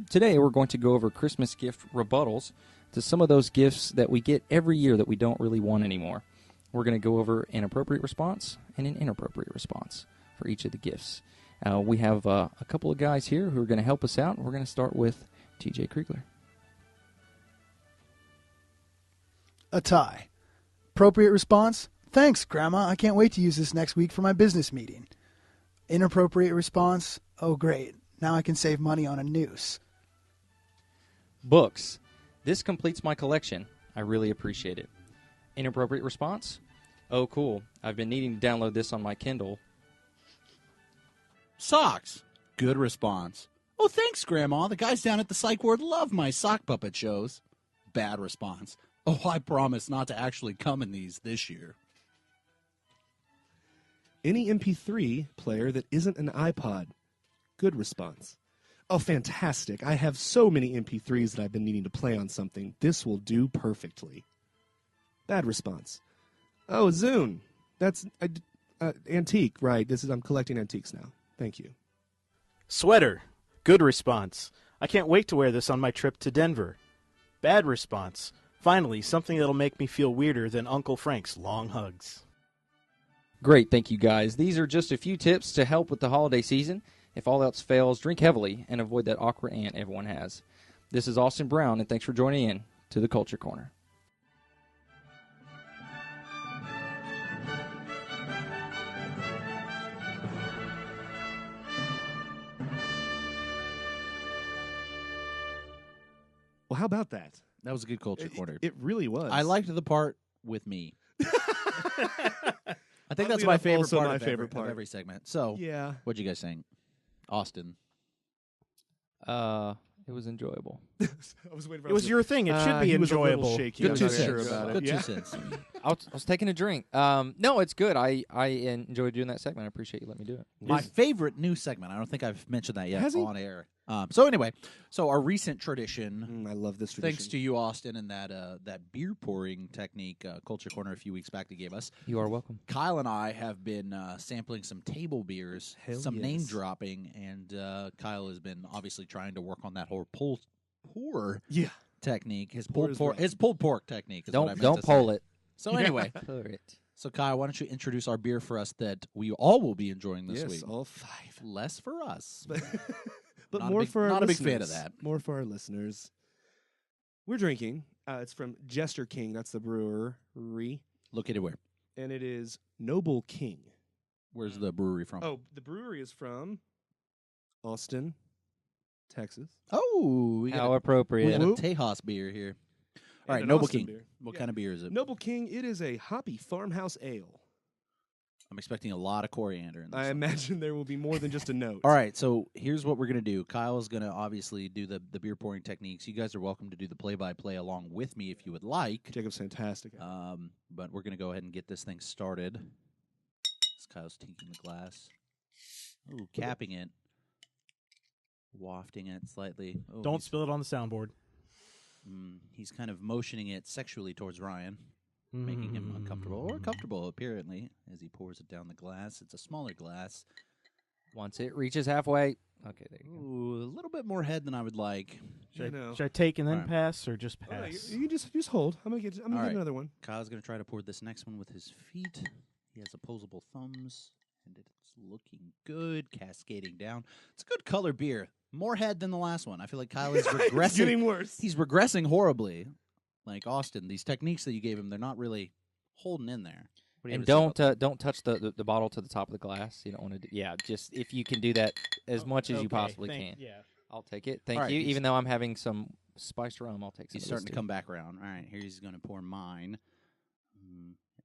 Today we're going to go over Christmas gift rebuttals to some of those gifts that we get every year that we don't really want anymore. We're going to go over an appropriate response and an inappropriate response for each of the gifts. We have a couple of guys here who are going to help us out. We're going to start with TJ Kriegler. A tie. Appropriate response? Thanks, Grandma. I can't wait to use this next week for my business meeting. Inappropriate response? Oh, great. Now I can save money on a noose. Books. This completes my collection. I really appreciate it. Inappropriate response? Oh, cool. I've been needing to download this on my Kindle. Socks. Good response. Oh, thanks, Grandma. The guys down at the psych ward love my sock puppet shows. Bad response. Oh, I promise not to actually come in these this year. Any MP3 player that isn't an iPod. Good response. Oh, fantastic. I have so many MP3s that I've been needing to play on something. This will do perfectly. Bad response. Oh, Zune. That's antique, right. I'm collecting antiques now. Thank you. Sweater. Good response. I can't wait to wear this on my trip to Denver. Bad response. Finally, something that'll make me feel weirder than Uncle Frank's long hugs. Great, thank you guys. These are just a few tips to help with the holiday season. If all else fails, drink heavily and avoid that awkward aunt everyone has. This is Austin Brown, and thanks for joining in to the Culture Corner. Well, how about that? That was a good Culture Corner. It really was. I liked the part with me. I think that's Oddly my enough, favorite also part, my of, favorite every, part. of every segment. So, Yeah. what'd you guys think? Austin. It was enjoyable. I was waiting for It was your thing. It should be he was a little enjoyable. shaky. Good I'm two not cents. sure about it. Good Yeah. 2 cents. I was taking a drink. No, it's good. I enjoyed doing that segment. I appreciate you letting me do it. My favorite new segment. I don't think I've mentioned that yet Has he? on air. So anyway, our recent tradition, I love this tradition. thanks to you, Austin, and that beer pouring technique, Culture Corner a few weeks back to give us. You are welcome. Kyle and I have been sampling some table beers, Hell some yes. name dropping, and Kyle has been obviously trying to work on that whole pour Yeah. technique, his Pour pulled is pork, right. his pulled pork technique. Is what I meant Don't to poll say. it. So anyway, Pour it. so Kyle, why don't you introduce our beer for us that we all will be enjoying this Yes, week? all 5. Less for us. But Not a more big- for our not a big listeners. fan of that. More for our listeners. We're drinking. It's from Jester King. That's the brewery. Located where? And it is Noble King. Where's the brewery from? Oh, the brewery is from Austin, Texas. Oh, we got How a appropriate. Tejas beer here. All And right, an Noble Austin King. beer. What Yeah. kind of beer is it? Noble King, it is a hoppy farmhouse ale. I'm expecting a lot of coriander in this. I one. imagine there will be more than just a note. All right, so here's what we're going to do. Kyle's going to obviously do the beer pouring techniques. You guys are welcome to do the play-by-play along with me if you would like. Jacob's fantastic. But we're going to go ahead and get this thing started. As Kyle's taking the glass. Ooh, capping it. Wafting it slightly. Oh, Don't he's- spill it on the soundboard. He's kind of motioning it sexually towards Ryan, making him uncomfortable, or comfortable, apparently, as he pours it down the glass. It's a smaller glass. Once it reaches halfway. Okay, there you go. Ooh, a little bit more head than I would like. I know. Should I take and then All right. pass, or just Oh, no, pass? you just hold. I'm gonna get All right. another one. Kyle's going to try to pour this next one with his feet. He has opposable thumbs, and it's looking good, cascading down. It's a good color beer. More head than the last one. I feel like Kyle is It's regressing. getting worse. He's regressing horribly. Like Austin, these techniques that you gave him, they're not really holding in there. What do you And have to say about don't touch the bottle to the top of the glass. You don't want to do. Yeah, just if you can do that as much as you possibly can. Yeah. I'll take it. Thank All right, you. he's- Even though I'm having some spiced rum, I'll take some. He's of starting this to too. come back around. All right, here he's going to pour mine.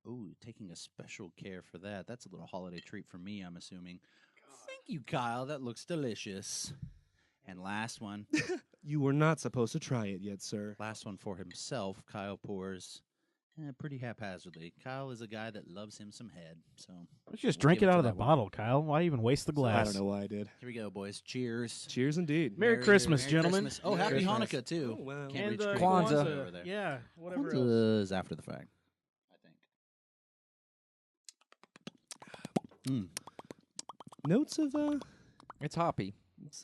Ooh, taking a special care for that. That's a little holiday treat for me, I'm assuming. Thank you, Kyle. That looks delicious. And last one. You were not supposed to try it yet, sir. Last one for himself. Kyle pours pretty haphazardly. Kyle is a guy that loves him some head. So Let's just we'll drink give it out to of the that one. bottle, Kyle. Why even waste the glass? I don't know why I did. Here we go, boys. Cheers. Cheers indeed. Merry Christmas, gentlemen. Christmas. Oh, Merry happy Christmas. Hanukkah, too. Oh, wow. Can't And reach Kwanzaa. over there. Yeah, whatever else. Kwanzaa is after the fact, I think. Notes of It's hoppy.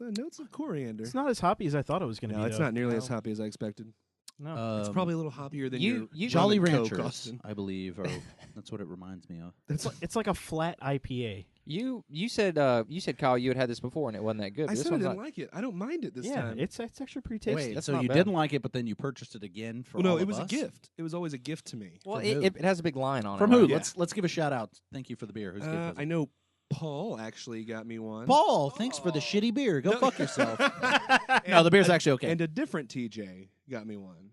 notes of coriander. It's not as hoppy as I thought it was going to No, be. it's though. not nearly as No. hoppy as I expected. No. It's probably a little hoppier than You- your Jolly Rum and Coke, Ranchers, Austin. I believe, or that's what it reminds me of. It's like a flat IPA. You said Kyle, you had this before and it wasn't that good. I but this said I one's didn't not- like it. I don't mind it this Yeah, time. it's actually pretty tasty. Wait, That's so not you bad. didn't like it, but then you purchased it again for well, no, all it of was a us? gift. It was always a gift to me. Well, From it, who? it has a big line on From it. who? right? Yeah. Let's give a shout out. Thank you for the beer. Whose gift was I it? know Paul actually got me one. Paul, thanks for the shitty beer. Go No. fuck yourself. No, the beer's actually okay. And a different TJ got me one.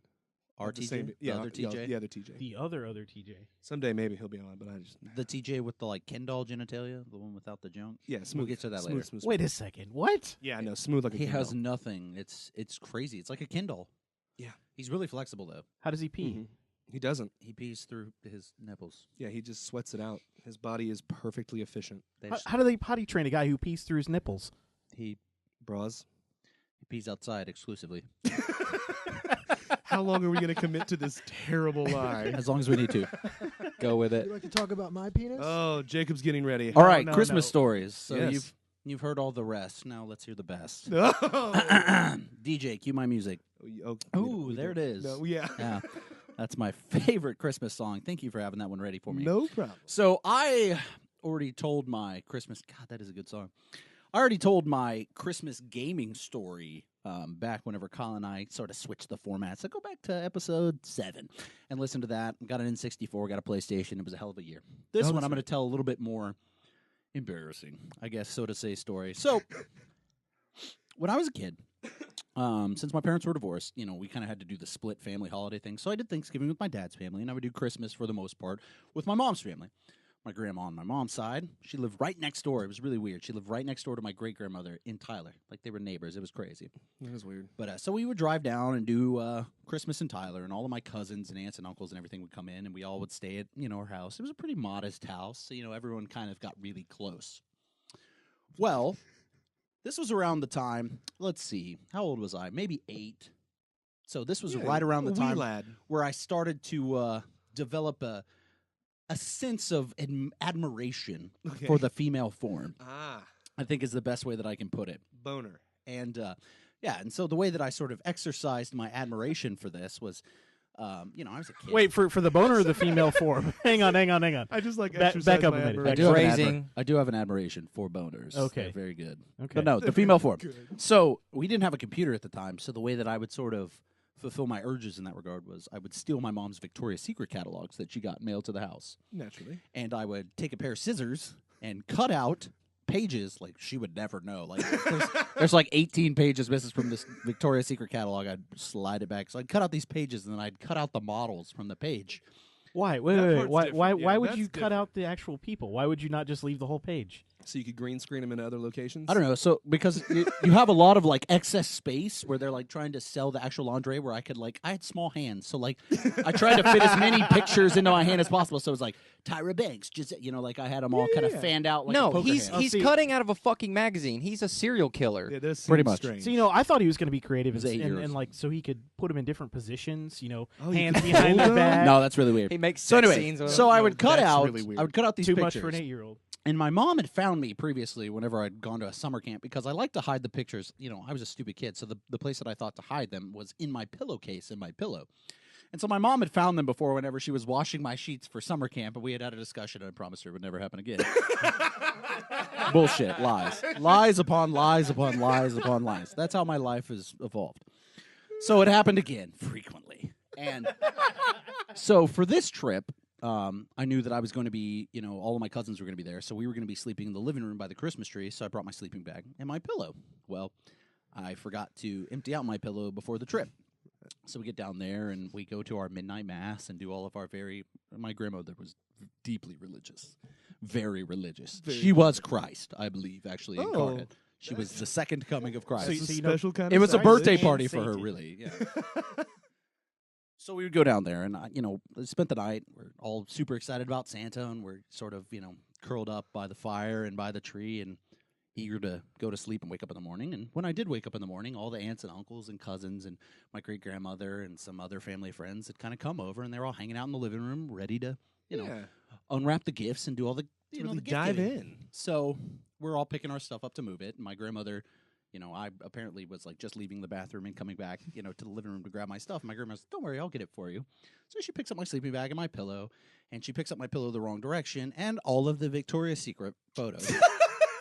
Our The TJ? same- The yeah, other TJ? Yeah, the TJ. The other TJ. Someday maybe he'll be on, but I just The TJ with the like Kendall genitalia, the one without the junk. yeah, smooth. We'll get to that smooth, later. Smooth, Wait a second. What? Yeah, no, smooth like a He has Kindle. nothing. It's crazy. It's like a Kindle. Yeah. He's really flexible though. How does he pee? Mhm. He doesn't. He pees through his nipples. Yeah, he just sweats it out. His body is perfectly efficient. They How, just- how do they potty train a guy who pees through his nipples? he Bras. pees outside exclusively. How long are we going to commit to this terrible lie? As long as we need to. Go with it. You like to talk about my penis? Oh, Jacob's getting ready. All right, no, Christmas no. stories. So Yes. you've heard all the rest. Now let's hear the best. No. DJ, cue my music. Ooh, there it is. No, yeah. Yeah. That's my favorite Christmas song. Thank you for having that one ready for me. No problem. So I already told my Christmas. God, that is a good song. I already told my Christmas gaming story back whenever Colin and I sort of switched the format. So go back to episode 7 and listen to that. Got an N64, got a PlayStation. It was a hell of a year. This Oh, one that's I'm going to tell a little bit more embarrassing, I guess, so to say, story. So when I was a kid, since my parents were divorced, you know, we kind of had to do the split family holiday thing. So I did Thanksgiving with my dad's family, and I would do Christmas for the most part with my mom's family. My grandma on my mom's side, she lived right next door. It was really weird. She lived right next door to my great-grandmother in Tyler. Like, they were neighbors. It was crazy. That was weird. But so we would drive down and do Christmas in Tyler, and all of my cousins and aunts and uncles and everything would come in, and we all would stay at, you know, our house. It was a pretty modest house. So, you know, everyone kind of got really close. Well, this was around the time. Let's see, how old was I? Maybe 8. So this was Yeah, right around the a wee time lad. where I started to develop a sense of admiration Okay. for the female form. Ah, I think is the best way that I can put it. boner. And yeah, and so the way that I sort of exercised my admiration for this was, I was a kid. Wait for the boner or the female form. Hang on. I just like Back exercise up my a minute. I admiration. do, have an Phrasing. I do have an admiration for boners. Okay. They're very good. Okay. But no, the female form. So we didn't have a computer at the time, so the way that I would sort of fulfill my urges in that regard was I would steal my mom's Victoria's Secret catalogs that she got mailed to the house, Naturally. and I would take a pair of scissors and cut out pages like she would never know. Like there's like 18 pages missing from this Victoria's Secret catalog. I'd slide it back, so I'd cut out these pages, and then I'd cut out the models from the page. Why? Wait. That Why? part's Why? different. Why Yeah, would that's you cut different. out the actual people? Why would you not just leave the whole page? So you could green screen them in other locations? I don't know. So because you have a lot of like excess space where they're like trying to sell the actual lingerie, where I had small hands, so like I tried to fit as many pictures into my hand as possible. So it was like Tyra Banks, just like I had them all kind of fanned out. Like a No, poker he's hand. see- cutting out of a fucking magazine. He's a serial killer. Yeah, this Pretty seems much. strange. So I thought he was going to be creative It was and, 8 and, years. and like so he could put them in different positions. you Hands could behind hold the them? back. No, that's really weird. He makes So sex anyway, scenes with so him. I would cut that's out. really weird. I would cut out these Too pictures. much for an 8-year-old. And my mom had found me previously whenever I'd gone to a summer camp because I like to hide the pictures. I was a stupid kid, so the place that I thought to hide them was in my pillowcase in my pillow. And so my mom had found them before whenever she was washing my sheets for summer camp, and we had had a discussion, and I promised her it would never happen again. Bullshit. Lies. Lies upon lies upon lies upon lies. That's how my life has evolved. So it happened again, frequently. And so for this trip, I knew that I was going to be, all of my cousins were going to be there, so we were going to be sleeping in the living room by the Christmas tree, so I brought my sleeping bag and my pillow. Well, I forgot to empty out my pillow before the trip. So we get down there, and we go to our midnight mass and do all of our my grandmother was deeply religious. Very religious. She was Christ, I believe, actually, incarnate. She was the second coming of Christ. So It's a you know- special kind It of was a size. birthday and party for her, sainted. really. Yeah. So we would go down there, and spent the night. We're all super excited about Santa, and we're sort of curled up by the fire and by the tree, and eager to go to sleep and wake up in the morning. And when I did wake up in the morning, all the aunts and uncles and cousins and my great grandmother and some other family friends had kind of come over, and they were all hanging out in the living room, ready to unwrap the gifts and do all the Really the gift dive giving. in. So we're all picking our stuff up to move it. And my grandmother, I apparently was like just leaving the bathroom and coming back, to the living room to grab my stuff. My grandma's like, "Don't worry, I'll get it for you." So she picks up my sleeping bag and my pillow, and she picks up my pillow the wrong direction, and all of the Victoria's Secret photos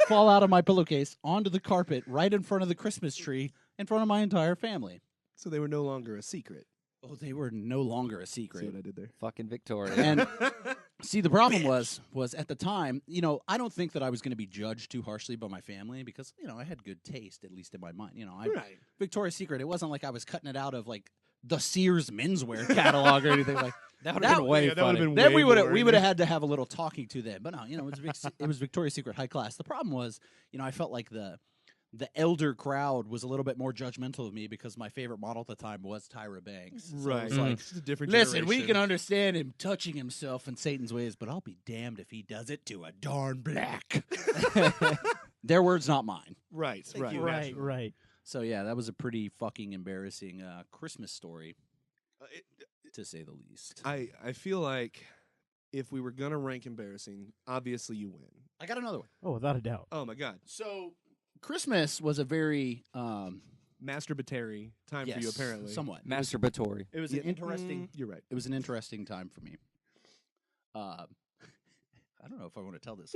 fall out of my pillowcase onto the carpet right in front of the Christmas tree in front of my entire family. So they were no longer a secret. Oh, they were no longer a See secret. what I did there? Fucking Victoria. And see, the problem was at the time, I don't think that I was going to be judged too harshly by my family because, I had good taste, at least in my mind. Right. Victoria's Secret, it wasn't like I was cutting it out of like the Sears menswear catalog or anything like that would have been way yeah, that would've funny. been Then way we would more, have had to have a little talking to them. But no, it was Victoria's Secret high class. The problem was, I felt like the elder crowd was a little bit more judgmental of me because my favorite model at the time was Tyra Banks. So it Right. was like, It's a different listen, we generation. can understand him touching himself in Satan's ways, but I'll be damned if he does it to a darn black. Their words, not mine. Right, right. Right, naturally. right. So yeah, that was a pretty fucking embarrassing Christmas story, Uh, to say the least. I feel like if we were going to rank embarrassing, obviously you win. I got another one. Oh, without a doubt. Oh, my God. So Christmas was a very Masturbatory time for you, yes, apparently. somewhat. Masturbatory. It was Yeah, an interesting. You're right. It was an interesting time for me. I don't know if I want to tell this.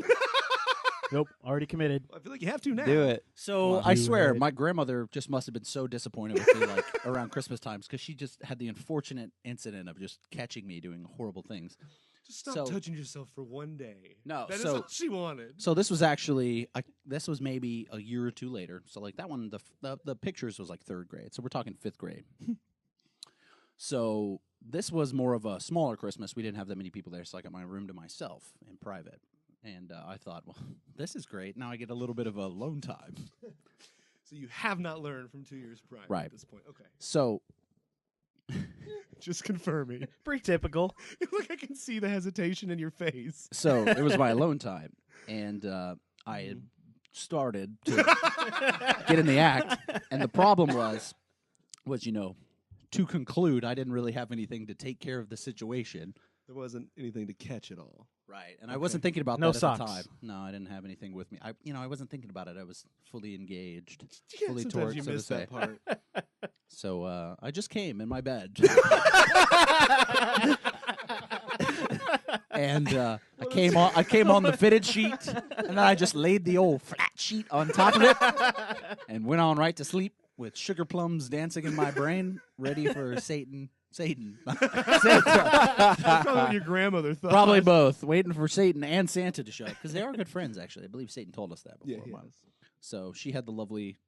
Nope, already committed. I feel like you have to now. Do it. So Wow. I Do swear, it. my grandmother just must have been so disappointed with me, like around Christmas times, because she just had the unfortunate incident of just catching me doing horrible things. Just stop So- touching yourself for one day. No, That is so- all she wanted. So this was actually, this was maybe a year or two later. So like that one, the pictures was like 3rd grade. So we're talking 5th grade. So this was more of a smaller Christmas. We didn't have that many people there, so I got my room to myself in private. And I thought, well, this is great. Now I get a little bit of alone time. So you have not learned from 2 years prior Right. at this point. Okay. So Just confirming. Pretty typical. Look, I can see the hesitation in your face. it was my alone time, and I had started to get in the act, and the problem was to conclude, I didn't really have anything to take care of the situation. There wasn't anything to catch at all. Right, and I wasn't thinking about No that socks. at the time. No, I didn't have anything with me. I wasn't thinking about it. I was fully engaged, Yeah, fully sometimes torqued, you so to miss say. that part. So I just came in my bed, and I came on the fitted sheet, and then I just laid the old flat sheet on top of it, and went on right to sleep with sugar plums dancing in my brain, ready for Satan. Santa. That's probably what your grandmother thought. Probably both, waiting for Satan and Santa to show up because they are good friends. Actually, I believe Satan told us that before. Yeah, he Mom. has. So she had the lovely,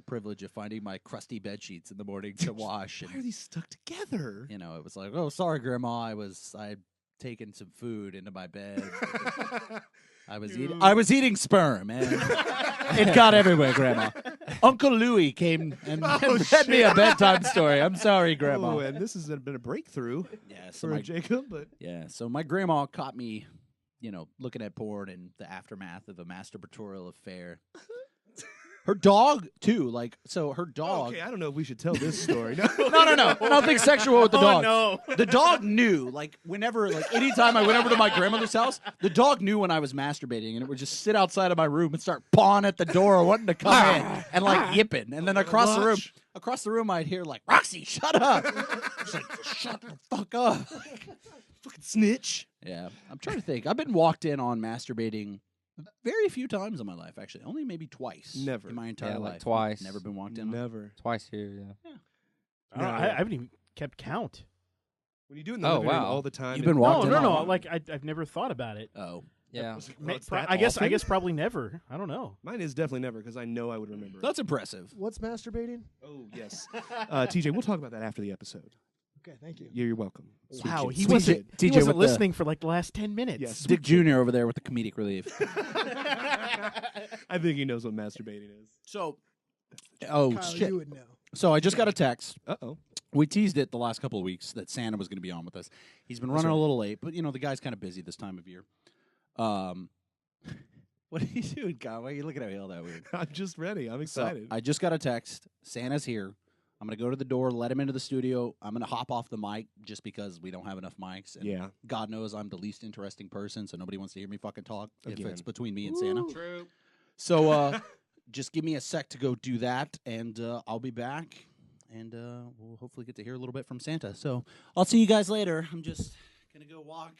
privilege of finding my crusty bed sheets in the morning to wash. Why are And, these stuck together? it was like, oh, sorry, Grandma, I'd taken some food into my bed. I was eating sperm, and it got everywhere, Grandma. Uncle Louie came and read me a bedtime story. I'm sorry, Grandma. Oh, and this has been a breakthrough Yeah, so for Jacob, but so my grandma caught me, looking at porn and the aftermath of a masturbatorial affair. Her dog too, her dog. okay, I don't know if we should tell this story. No. No, nothing sexual with the dog. no. The dog knew, anytime I went over to my grandmother's house, the dog knew when I was masturbating, and it would just sit outside of my room and start pawing at the door, wanting to come in and yipping. And then across the room, I'd hear Roxy, shut up. She's like, shut the fuck up. Fucking snitch. Yeah, I'm trying to think. I've been walked in on masturbating very few times in my life, actually. Only maybe twice. Never. In my entire Yeah, life. like twice. Never been walked in on. Never. Twice here, yeah. I haven't even kept count. When you do it in the Oh, living room wow. all the time, You've been and- walked in No. on. I've never thought about it. Oh. Yeah. Well, it's that I guess often? probably never. I don't know. Mine is definitely never because I know I would remember. That's impressive. What's masturbating? Oh yes, TJ. We'll talk about that after the episode. Okay, thank you. You're welcome. Wow, Sweet he Sweet wasn't. TJ He wasn't with the- listening for the last 10 minutes. Yes. Dick Jr. over there with the comedic relief. I think he knows what masturbating is. So, Kyle, shit. you would know. So I just got a text. Uh-oh. We teased it the last couple of weeks that Santa was going to be on with us. He's been running a little late, but the guy's kind of busy this time of year. What are you doing, Kyle? Why are you looking at me all that weird? I'm just ready. I'm So, excited. I just got a text. Santa's here. I'm going to go to the door, let him into the studio. I'm going to hop off the mic just because we don't have enough mics. And Yeah. God knows I'm the least interesting person, so nobody wants to hear me fucking talk if Again. it's between me and Santa. True. So just give me a sec to go do that, and I'll be back, and we'll hopefully get to hear a little bit from Santa. So I'll see you guys later. I'm just going to go walk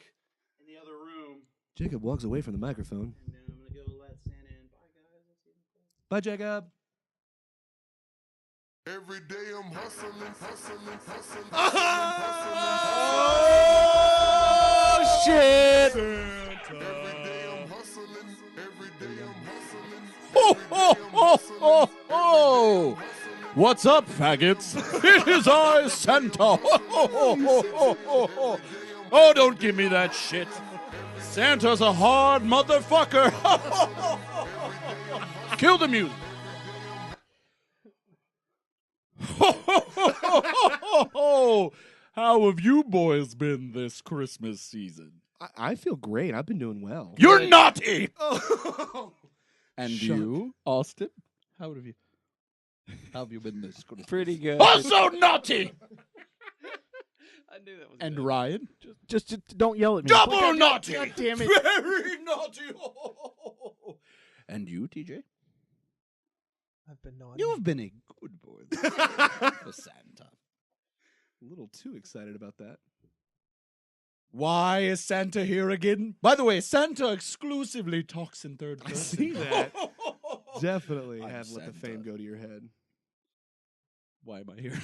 in the other room, Jacob walks away from the microphone. and then I'm going to go let Santa in. Bye, guys. I'll see you. Bye, Jacob. Every day I'm hustling. Oh, shit! Every day I'm hustling. Every day I'm hustling. Ho, ho, ho, ho, ho! What's up, faggots? It is I, Santa. Ho, ho, ho, ho, ho, ho, ho. Oh, don't give me that shit. Santa's a hard motherfucker. Kill the music. Ho, ho, ho, ho, ho, ho. How have you boys been this Christmas season? I feel great. I've been doing well. You're naughty. Oh. And Shut you, Austin? How have you been this Christmas? Pretty good. Also naughty. I knew that was And Ryan? Just don't yell at me. Double naughty. God damn it. Very naughty. And you, TJ? I've been naughty. You have been a good boy for Santa. A little too excited about that. Why is Santa here again? By the way, Santa exclusively talks in third I person. see that. Definitely I'm have let the Santa. fame go to your head. Why am I here?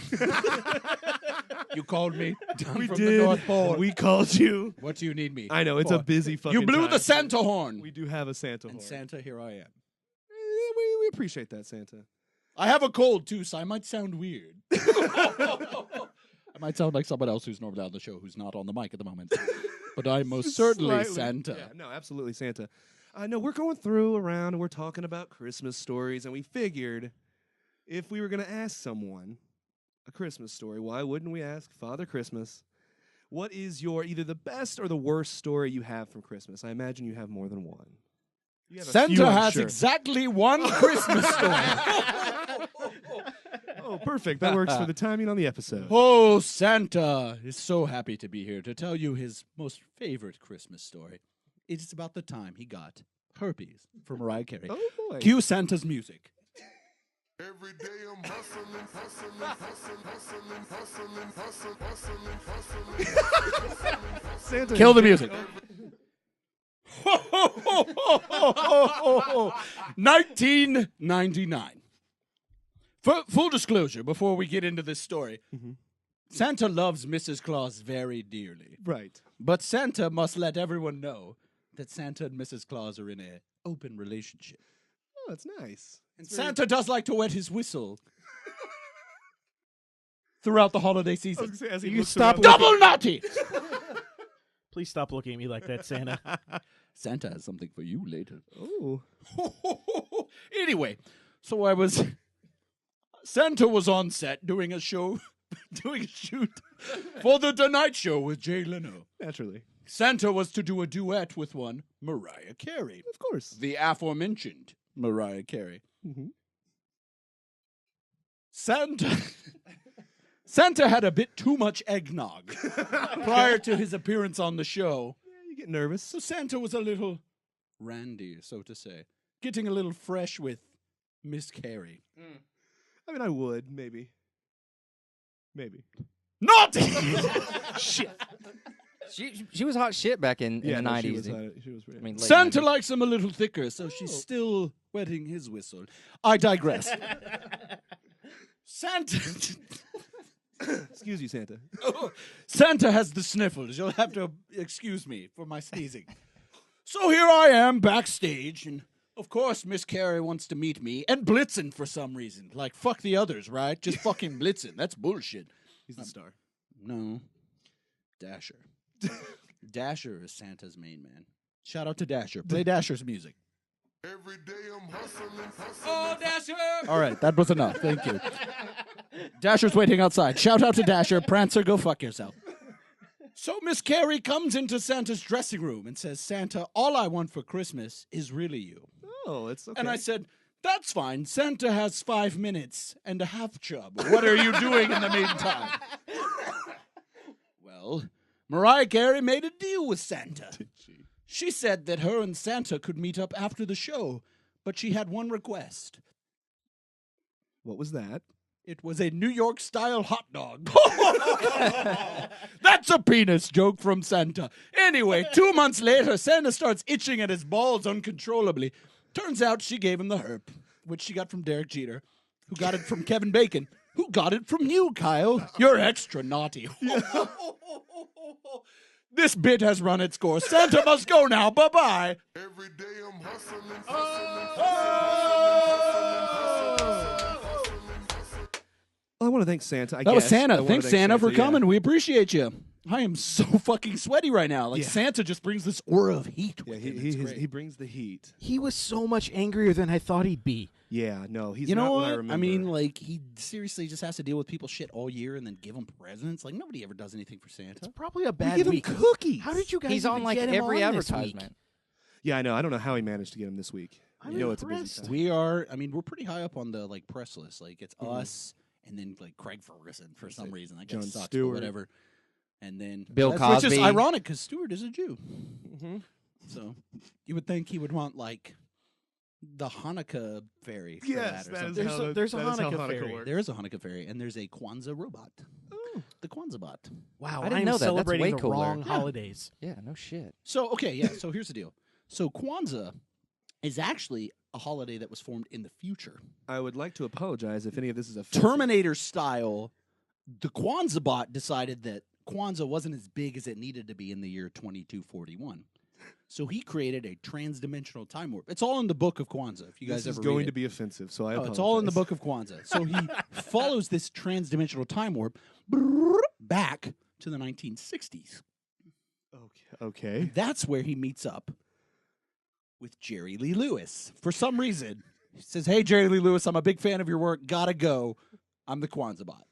You called me down We from did. the North Pole. We called you. What do you need me? I know it's for? a busy fucking. You blew time. the Santa horn. We do have a Santa And horn. Santa, here I am. We appreciate that, Santa. I have a cold too, so I might sound weird. I might sound like someone else who's normally on the show who's not on the mic at the moment. But I'm most certainly Slightly- Santa. Yeah, no, absolutely Santa. I know we're going through around and we're talking about Christmas stories, and we figured if we were going to ask someone a Christmas story, why wouldn't we ask Father Christmas? What is your either the best or the worst story you have from Christmas? I imagine you have more than one. You have a Santa few, I'm has sure. exactly one Christmas story. Oh, perfect. That works for the timing on the episode. Oh, Santa is so happy to be here to tell you his most favorite Christmas story. It is about the time he got herpes from Mariah Carey. Oh, boy. Cue Santa's music. Every day I'm hustling, hustling, hustling, hustling, hustling, hustling, hustling, hustling. Santa Kill the is- music. 1999. Full disclosure, before we get into this story, Santa loves Mrs. Claus very dearly. Right. But Santa must let everyone know that Santa and Mrs. Claus are in an open relationship. Oh, that's nice. And Santa does like to wet his whistle throughout the holiday season. As he You looks stop around- Double naughty! Please stop looking at me like that, Santa. Santa has something for you later. Oh. Anyway, so Santa was on set doing a show, doing a shoot for the Tonight Show with Jay Leno. Naturally. Santa was to do a duet with one Mariah Carey, Of course. the aforementioned Mariah Carey. Mhm. Santa had a bit too much eggnog prior to his appearance on the show. Yeah, you get nervous. So Santa was a little randy, so to say, getting a little fresh with Miss Carey. I mean, I would, maybe. Maybe. Naughty! Shit. She was hot shit back in the no, 90s. She was, she was pretty. I mean, late Santa 90s. likes him a little thicker, so she's still wetting his whistle. I digress. Santa... Excuse you, Santa. Santa has the sniffles. You'll have to excuse me for my sneezing. So here I am backstage, and of course Miss Carey wants to meet me, and Blitzen for some reason. Like, fuck the others, right? Just fucking Blitzen. That's bullshit. He's the star. No. Dasher. Dasher is Santa's main man. Shout out to Dasher. Play Dasher's music. Every day I'm hustling, hustling. Oh, Dasher! All right, that was enough. Thank you. Dasher's waiting outside. Shout out to Dasher. Prancer, go fuck yourself. So Miss Carey comes into Santa's dressing room and says, Santa, all I want for Christmas is really you. Oh, it's okay. And I said, that's fine. Santa has 5 minutes and a half chub. What are you doing in the meantime? Well, Mariah Carey made a deal with Santa. She said that her and Santa could meet up after the show, but she had one request. What was that? It was a New York style hot dog. That's a penis joke from Santa. Anyway, 2 months later, Santa starts itching at his balls uncontrollably. Turns out she gave him the herp, which she got from Derek Jeter, who got it from Kevin Bacon, who got it from you, Kyle. You're extra naughty. This bit has run its course. Santa must go now. Bye-bye. Every day I'm hustling, hustling, hustling. Well, I want to thank Santa. That was guess. I Santa. wanna Thanks, thank Santa, for yeah. coming. We appreciate you. I am so fucking sweaty right now. Like, Yeah. Santa just brings this aura of heat Yeah, with him. It's great. he brings the heat. He was so much angrier than I thought he'd be. Yeah, no, he's You not know what what? I I, remember. mean, like, he seriously just has to deal with people's shit all year and then give them presents. Like, nobody ever does anything for Santa. It's probably a we bad give him week. cookies. How did you guys He's even on like get him every on this week? advertisement. Yeah, I know. I don't know how he managed to get him this week. I'm you know, it's a busy impressed. time. We are, I mean, we're pretty high up on the, like, press list. Like, it's us and then, like, Craig Ferguson for some reason. That guy Jon sucks, but Stewart. whatever. And then Bill which is Cosby. ironic because Stewart is a Jew. Mhm. So you would think he would want, like, the Hanukkah fairy for Yes, that or that is something. how There's a that is how Hanukkah fairy. works. There is a Hanukkah fairy, and there's a Kwanzaa robot. The Kwanzaa bot. Wow, I didn't I'm know that. That's celebrating way the cooler. wrong Yeah. holidays. Yeah, no shit. So, okay, yeah, so here's the deal. So Kwanzaa is actually a holiday that was formed in the future. I would like to apologize if any of this is offensive. Terminator style, the Kwanzaa bot decided that Kwanzaa wasn't as big as it needed to be in the year 2241. So he created a trans-dimensional time warp. It's all in the book of Kwanzaa, if you guys This is ever going read to it. be offensive, so I apologize. It's all in the book of Kwanzaa. So he follows this trans-dimensional time warp back to the 1960s. Okay. That's where he meets up with Jerry Lee Lewis. For some reason, he says, "Hey, Jerry Lee Lewis, I'm a big fan of your work. Gotta go. I'm the Kwanzaa bot."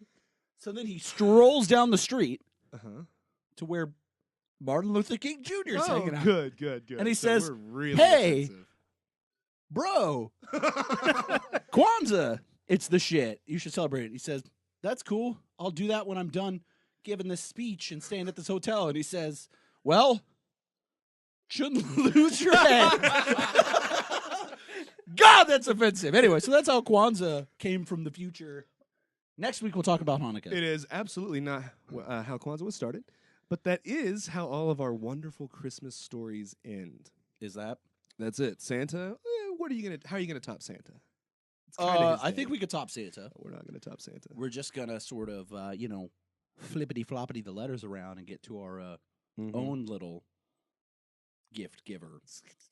So then he strolls down the street Uh-huh. to where Martin Luther King Jr. is Oh, hanging out. good. And he So says, we're really "Hey, offensive. bro, Kwanzaa, it's the shit. You should celebrate it. He says, that's cool. I'll do that when I'm done giving this speech and staying at this hotel. And he says, well, shouldn't lose your head. God, that's offensive. Anyway, so that's how Kwanzaa came from the future. Next week, we'll talk about Hanukkah. It is absolutely not how Kwanzaa was started, but that is how all of our wonderful Christmas stories end. Is that? That's it. Santa, how are you gonna top Santa? It's kinda his I think day. we could top Santa. We're not gonna top Santa. We're just going to sort of, flippity floppity the letters around and get to our Mhm. own little gift giver.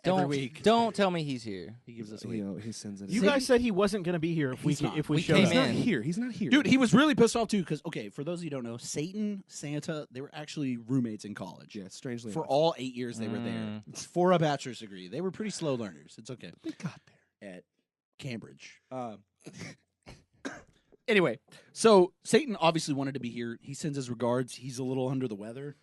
Every Don't week. don't tell me he's here. He gives us a You week. know, he sends it. You in. guys said he wasn't going to be here if we He's not. if we We showed came up. He's not in. here. He's not here. Dude, he was really pissed off too because, okay, for those of you who don't know, Satan, Santa, they were actually roommates in college. Yeah, strangely For enough. all 8 years they were there. For a bachelor's degree. They were pretty slow learners. It's okay. They got there. At Cambridge. Anyway, so Satan obviously wanted to be here. He sends his regards. He's a little under the weather.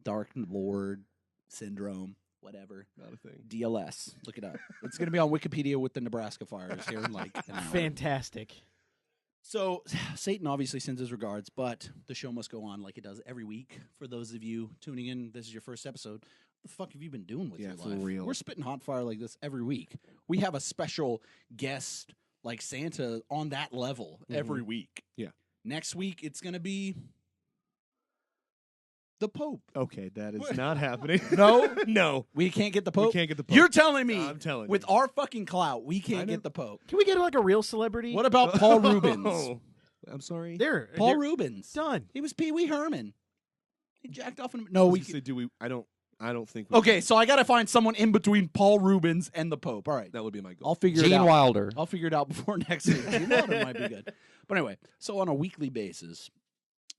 Dark Lord syndrome, whatever. Not a thing. DLS. Look it up. It's going to be on Wikipedia with the Nebraska fires here in like an hour. Fantastic. So Satan obviously sends his regards, but the show must go on like it does every week. For those of you tuning in, this is your first episode. What the fuck have you been doing with Yeah, your for life? real. We're spitting hot fire like this every week. We have a special guest like Santa on that level every week. Yeah. Next week it's going to be the Pope. Okay, that is not happening. No? No. We can't get the We Pope. can't get the Pope. You're telling me I'm telling with you. our fucking clout, we I can't know. get the Pope. Can we get like a real celebrity? What about Paul Rubens? Oh, I'm sorry. There, Paul there- Rubens. done. He was Pee Wee Herman. He jacked off in. I No, was we. gonna say, do we? I don't think. We Okay, so I got to find someone in between Paul Rubens and the Pope. All right, That would be my goal. I'll figure it Gene out. Wilder. I'll figure it out before next week. Gene Wilder might be good. But anyway, so on a weekly basis,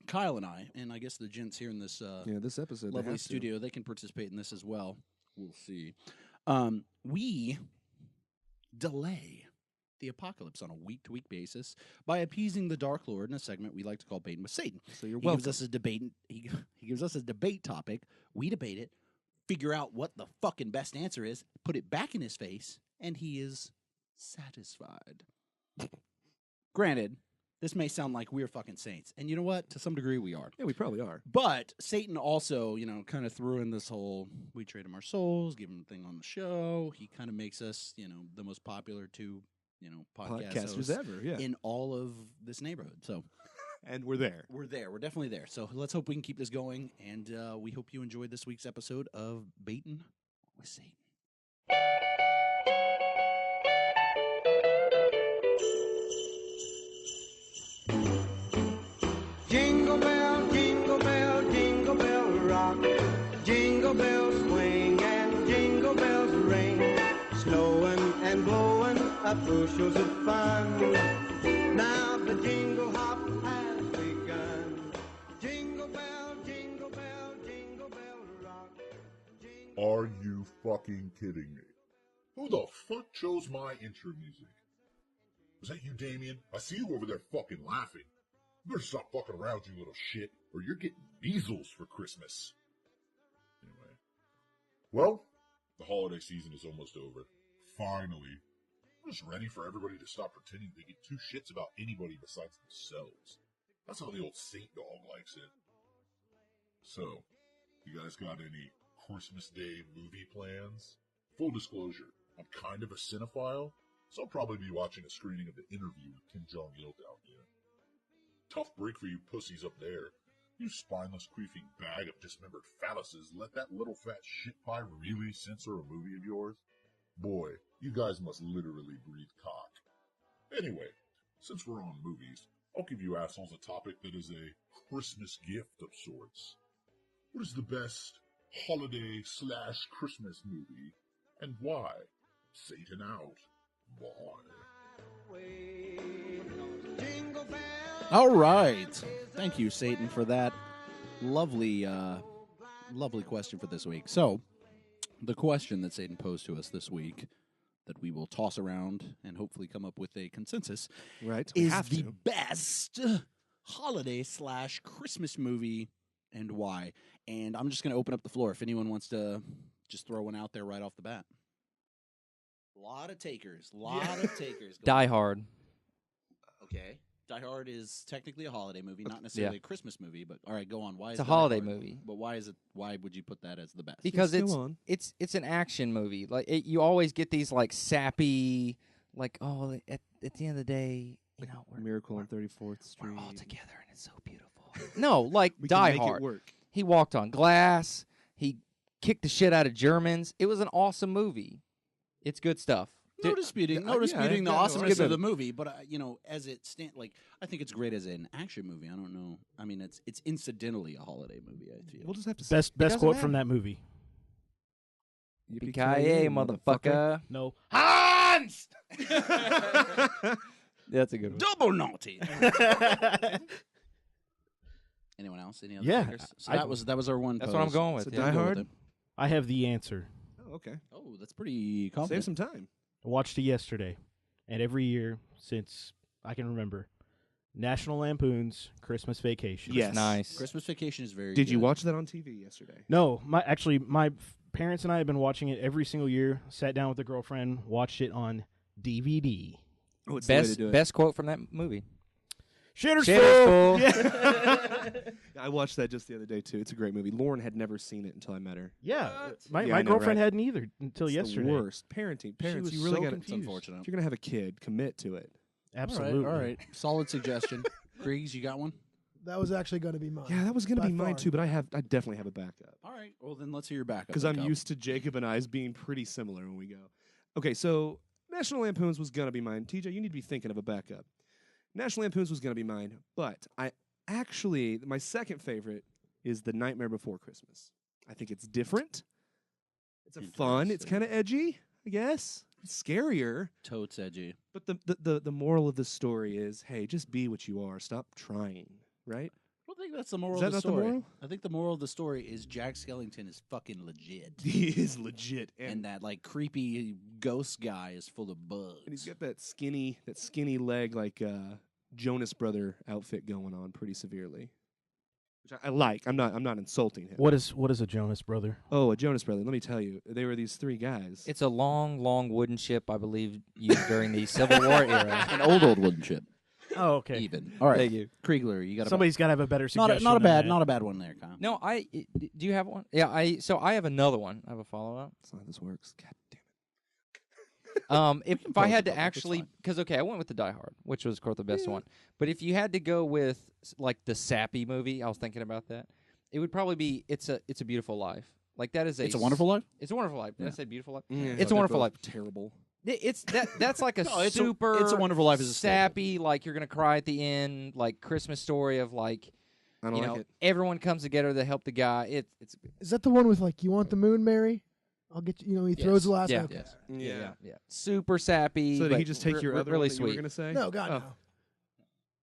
Kyle and I guess the gents here in this Yeah, this episode. they lovely have to. studio, they can participate in this as well. We'll see. We delay the apocalypse on a week-to-week basis by appeasing the Dark Lord in a segment we like to call Baiting with Satan. So you're He welcome. gives us a debate. He gives us a debate topic. We debate it, figure out what the fucking best answer is, put it back in his face, and he is satisfied. Granted, this may sound like we're fucking saints, and you know what? To some degree, we are. Yeah, we probably are. But Satan also, kind of threw in this whole we trade him our souls, give him a thing on the show. He kind of makes us, the most popular two, podcast Podcasters hosts ever. Yeah, in all of this neighborhood. So and we're there. we're there. We're definitely there. So let's hope we can keep this going. And we hope you enjoyed this week's episode of Baitin' with Satan. Jingle bell, jingle bell, jingle bell rock. Jingle bells swing and jingle bells ring. Snowing and blowing up bushels of fun. Now the jingle hop has begun. Jingle bell, jingle bell, jingle bell rock. Are you fucking kidding me? Who the fuck chose my intro music? Was that you, Damien? I see you over there fucking laughing. You better stop fucking around, you little shit, or you're getting measles for Christmas. Anyway. Well, the holiday season is almost over. Finally. I'm just ready for everybody to stop pretending they give two shits about anybody besides themselves. That's how the old Saint Dog likes it. So, you guys got any Christmas Day movie plans? Full disclosure, I'm kind of a cinephile, so I'll probably be watching a screening of The Interview with Kim Jong-il down here. Tough break for you pussies up there. You spineless, queefing bag of dismembered phalluses let that little fat shit pie really censor a movie of yours? Boy, you guys must literally breathe cock. Anyway, since we're on movies, I'll give you assholes a topic that is a Christmas gift of sorts. What is the best holiday/Christmas movie, and why? Satan out. Why? Jingle bell. All right. Thank you, Satan, for that lovely, lovely question for this week. So, the question that Satan posed to us this week that we will toss around and hopefully come up with a consensus Right. We is have the to. best holiday/Christmas movie and why. And I'm just going to open up the floor if anyone wants to just throw one out there right off the bat. lot of takers. Lot of takers. Die Hard. Okay. Die Hard is technically a holiday movie, not necessarily a Christmas movie. But all right, go on. Why is It's a Die holiday Hard- movie. But why is it? Why would you put that as the best? Because Yes, go on. it's an action movie. Like you always get these like sappy, like at the end of the day, you know, Miracle on 34th Street. we're all together and it's so beautiful. No, like We can Die make Hard. it work. He walked on glass. He kicked the shit out of Germans. It was an awesome movie. It's good stuff. No Dude, disputing, yeah, the no, awesomeness I'll of give the movie, but as it I think it's great as an action movie. I don't know. I mean, it's incidentally a holiday movie. I feel. We'll just have to Best doesn't quote from matter. that movie. Yippee-ki-yay, motherfucker. No. Hans. That's a good one. Double naughty. Anyone else? Any other Yeah, takers? So I- that was our one. That's what I'm pose. going with. So yeah. Die Go with Hard? it. I have the answer. Oh, okay. Oh, that's pretty Save confident. some time. I watched it yesterday, and every year since I can remember, National Lampoon's Christmas Vacation. Yes. Nice. Christmas Vacation is very. Did you good. watch that on TV yesterday? No, my parents and I have been watching it every single year. Sat down with a girlfriend, watched it on DVD. Oh, it's the way to Best do it. best quote from that movie. Shitter's Shitter's full. full. I watched that just the other day too. It's a great movie. Lauren had never seen it until I met her. Yeah, my Yeah, I know, girlfriend right? hadn't either until It's yesterday. The worst parenting. Parents, was you really so got to. It's confused. unfortunate. If you're gonna have a kid, commit to it. Absolutely. All right. Solid suggestion. Griggs, you got one? That was actually going to be mine. Yeah, that was gonna By be mine far. too. But I definitely have a backup All right. Well, then let's hear your backup. because I'm used to Jacob and I's being pretty similar when we go. Okay, so National Lampoons was gonna be mine. TJ, you need to be thinking of a backup. National Lampoons was gonna be mine, but my second favorite is The Nightmare Before Christmas. I think it's different. It's fun. It's Interesting. kind of edgy, I guess. It's scarier. Totes edgy. But the moral of the story is, hey, just be what you are. Stop trying, right? I don't think that's the moral Is that of the not the story. moral? I think the moral of the story is Jack Skellington is fucking legit. He is legit, And that like creepy ghost guy is full of bugs. and he's got that skinny leg like Jonas Brother outfit going on pretty severely, which I like. I'm not insulting him. What is a Jonas Brother? Oh, a Jonas Brother. Let me tell you, they were these three guys. It's a long wooden ship, I believe, used during the Civil War era. An old wooden ship. Oh, okay. Even. All right. Thank you. Kriegler, you got Somebody's got to have a better suggestion. not a than bad that. not a bad one there, Kyle. No, do you have one? Yeah, I have another one. I have a follow up. That's not how this works. God damn it. If I pause had it, to though. It's actually, fine. because I went with the Die Hard, which was of course the best one. But if you had to go with like the sappy movie, I was thinking about that. It would probably be It's a Beautiful Life. Like that is It's a Wonderful Life? It's a Wonderful Life. Did I Yeah. say Beautiful Life? Yeah, It's a Wonderful Life. Terrible. It's that's like a No, It's super. a Wonderful Life is a staple. sappy, like you're gonna cry at the end, like Christmas story of like I don't you like know it. everyone comes together to help the guy. It's Is that the one with like, you want the moon, Mary? I'll get you. You know, he Yes. throws the last. Yeah. Okay. Yes. yeah super sappy. So did but he just take your other really one that sweet? you were gonna say? No, God, Oh. no.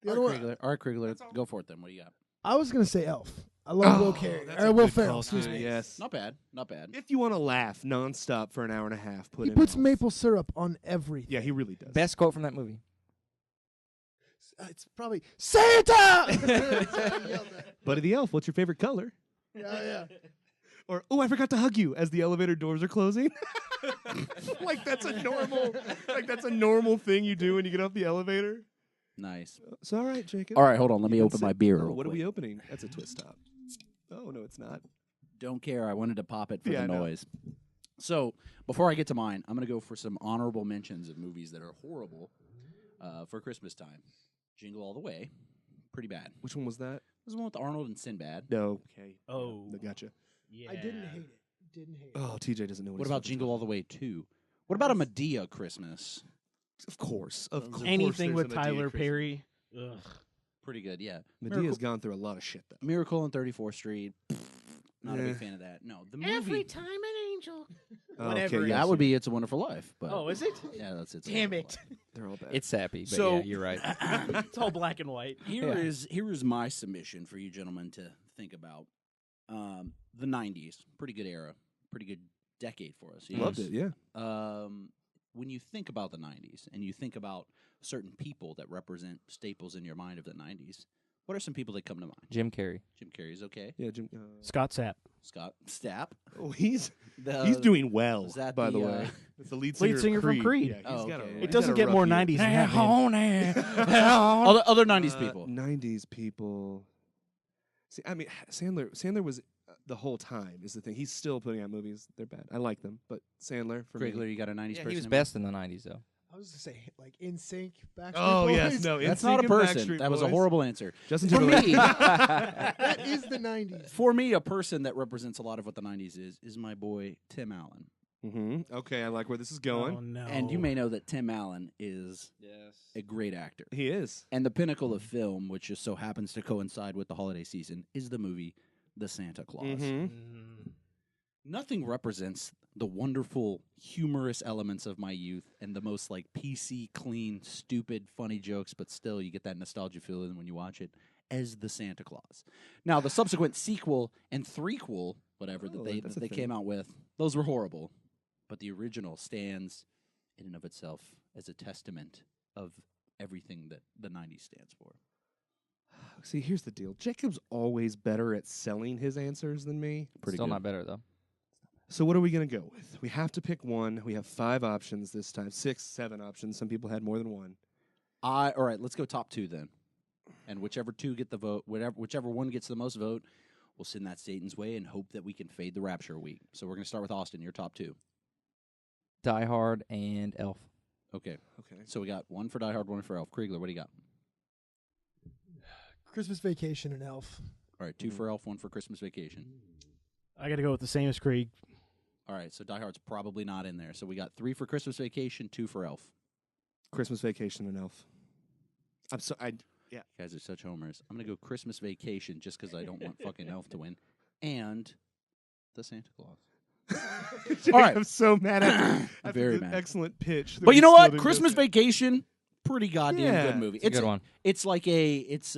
The other one, All right, Kriegler, go for it then. What do you got? I was gonna say Elf. I love Will Carey that's or a Will good Ferrell. call, Excuse too, me. Yes. Not bad. Not bad. If you want to laugh nonstop for an hour and a half, put He in puts Elf. maple syrup on everything. Yeah, he really does. Best quote from that movie. It's probably Santa. Buddy the Elf, what's your favorite color? yeah. Or I forgot to hug you as the elevator doors are closing. like that's a normal thing you do when you get off the elevator. Nice. So all right, Jacob. All right, hold on. Let me You can open sit- my beer. Oh, real what are quick. we opening? That's a twist top. Oh no, it's not. Don't care. I wanted to pop it for Yeah, the I know. noise. So before I get to mine, I'm going to go for some honorable mentions of movies that are horrible for Christmas time. Jingle All the Way, pretty bad. Which one was that? This is the one with Arnold and Sinbad. No. Okay. Oh. I gotcha. Yeah. I didn't hate it. Didn't hate it. Oh, TJ doesn't know what. What he's about fucking Jingle talking All the Way 2? What about a Medea Christmas? Of course. Of course. Anything there's with a Medea Tyler Christmas. Perry. Ugh. Pretty good, yeah. Medea's gone through a lot of shit though. Miracle on 34th Street. Not a Yeah. big fan of that. No, the movie. time an angel. Oh, Whatever. okay, Yeah, yes. That would be It's a Wonderful Life. But Oh, is it? yeah, that's It's a Damn Wonderful it. They're all bad. It's sappy, but So- yeah, you're right. It's all black and white. Here is my submission for you gentlemen to think about. The 90s, pretty good era, pretty good decade for us. Loved it. Yeah. When you think about the 90s and you think about certain people that represent staples in your mind of the 90s, What are some people that come to mind? Jim Carrey. Jim Carrey's okay. Yeah, Jim. Scott Sapp. Scott Stapp. Oh, he's The- doing well. is that by the the, way, it's the lead Lead singer from of Creed. Yeah, he's Oh, got okay. a, It he's doesn't got a get rough more year. 90s than that, man. Other 90s people. 90s people. See, I mean, Sandler was the whole time is the thing. He's still putting out movies. They're bad. I like them, but Sandler for Crigler, me. you got a 90s Yeah, person? he was in best in the 90s, though. I was gonna say like In Sync, Backstreet Oh Boys. yes, no, That's NSYNC not a and person. Backstreet That was a Boys. horrible answer. Justin For Timberlake. me, That is the '90s. for me, a person that represents a lot of what the 90s is my boy Tim Allen. Mm-hmm. Okay, I like where this is going. Oh, no. And you may know that Tim Allen is a great actor. He is. And the pinnacle of film, which just so happens to coincide with the holiday season, is the movie The Santa Claus. Mm-hmm. Nothing represents the wonderful, humorous elements of my youth and the most like PC, clean, stupid, funny jokes, but still you get that nostalgia feeling when you watch it as the Santa Claus. Now, the subsequent sequel and threequel, whatever Oh, that that's a they thing. came out with, those were horrible. But the original stands in and of itself as a testament of everything that the 90s stands for. See, here's the deal. Jacob's always better at selling his answers than me. Still not better, though. So what are we going to go with? We have to pick one. We have 5 options this time. 6, 7 options. Some people had more than one. All right, let's go top 2 then. And whichever 2 get the vote, whichever one gets the most vote, we'll send that Satan's way and hope that we can fade the rapture a week. So we're going to start with Austin, your top 2. Die Hard and Elf. Okay. Okay. So we got 1 for Die Hard, 1 for Elf. Kriegler, what do you got? Christmas Vacation and Elf. All right, 2 for Elf, 1 for Christmas Vacation. I got to go with the same as Krieg. All right, so Die Hard's probably not in there. So we got 3 for Christmas Vacation, 2 for Elf. Christmas Vacation and Elf. You guys are such homers. I'm going to go Christmas Vacation just because I don't want fucking Elf to win. And the Santa Claus. All right. I'm so mad at you. Very the mad. Excellent pitch. that But we you know still what? didn't go Christmas through. Vacation, pretty goddamn Yeah. good movie. It's a good one. It's like it's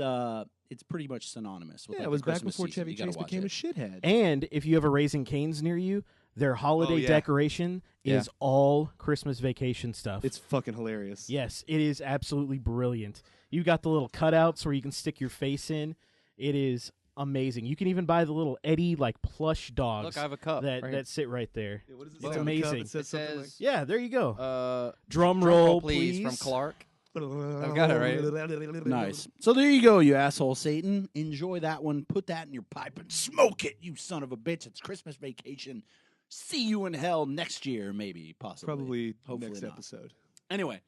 pretty much synonymous with Yeah, like it was the back Christmas before season. Chevy You gotta Chase watch became it. a shithead. And if you have a Raising Cane's near you, their holiday yeah. decoration Yeah. is all Christmas Vacation stuff. It's fucking hilarious. Yes, it is absolutely brilliant. You got the little cutouts where you can stick your face in. It is amazing. You can even buy the little Eddie like plush dogs Look, I have a cup. that right here. that sit right there. Yeah, what does it It's say on the cup? amazing. It says It something like says, Yeah, there you go. drum Drum roll, please, from Clark. I've got it right. Nice. So there you go, you asshole Satan. Enjoy that one. Put that in your pipe and smoke it, you son of a bitch. It's Christmas Vacation. See you in hell next year, maybe, possibly. Probably Hopefully next not. episode. Anyway,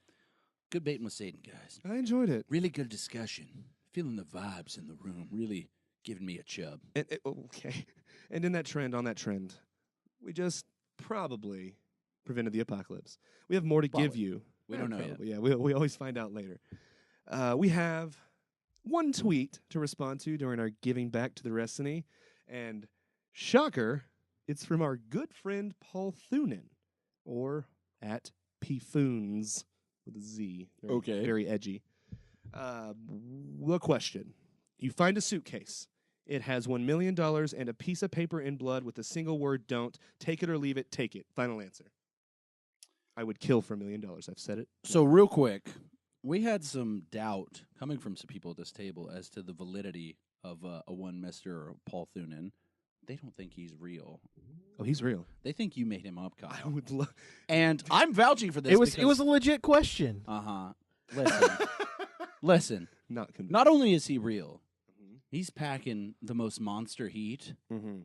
good baiting with Satan, guys. I enjoyed it. Really good discussion. Feeling the vibes in the room. Really giving me a chub. Okay. And in that trend, on that trend, we just probably prevented the apocalypse. We have more to give Probably. you. We don't know yet. Probably, yeah, we always find out later. We have one tweet to respond to during our giving back to the Destiny, and shocker, it's from our good friend Paul Thunen, or at Pfoons with a Z. Okay. Very edgy. The question: you find a suitcase. It has $1 million and a piece of paper in blood with a single word: "Don't." Take it or leave it. Take it. Final answer. I would kill for $1 million. I've said it. So real quick, we had some doubt coming from some people at this table as to the validity of a one Mr. Paul Thunen. They don't think he's real. Oh, he's real. They think you made him up, Kyle. I would love. And I'm vouching for this. It was a legit question. Listen, listen. Not convinced. Not only is he real, he's packing the most monster heat Mm-hmm.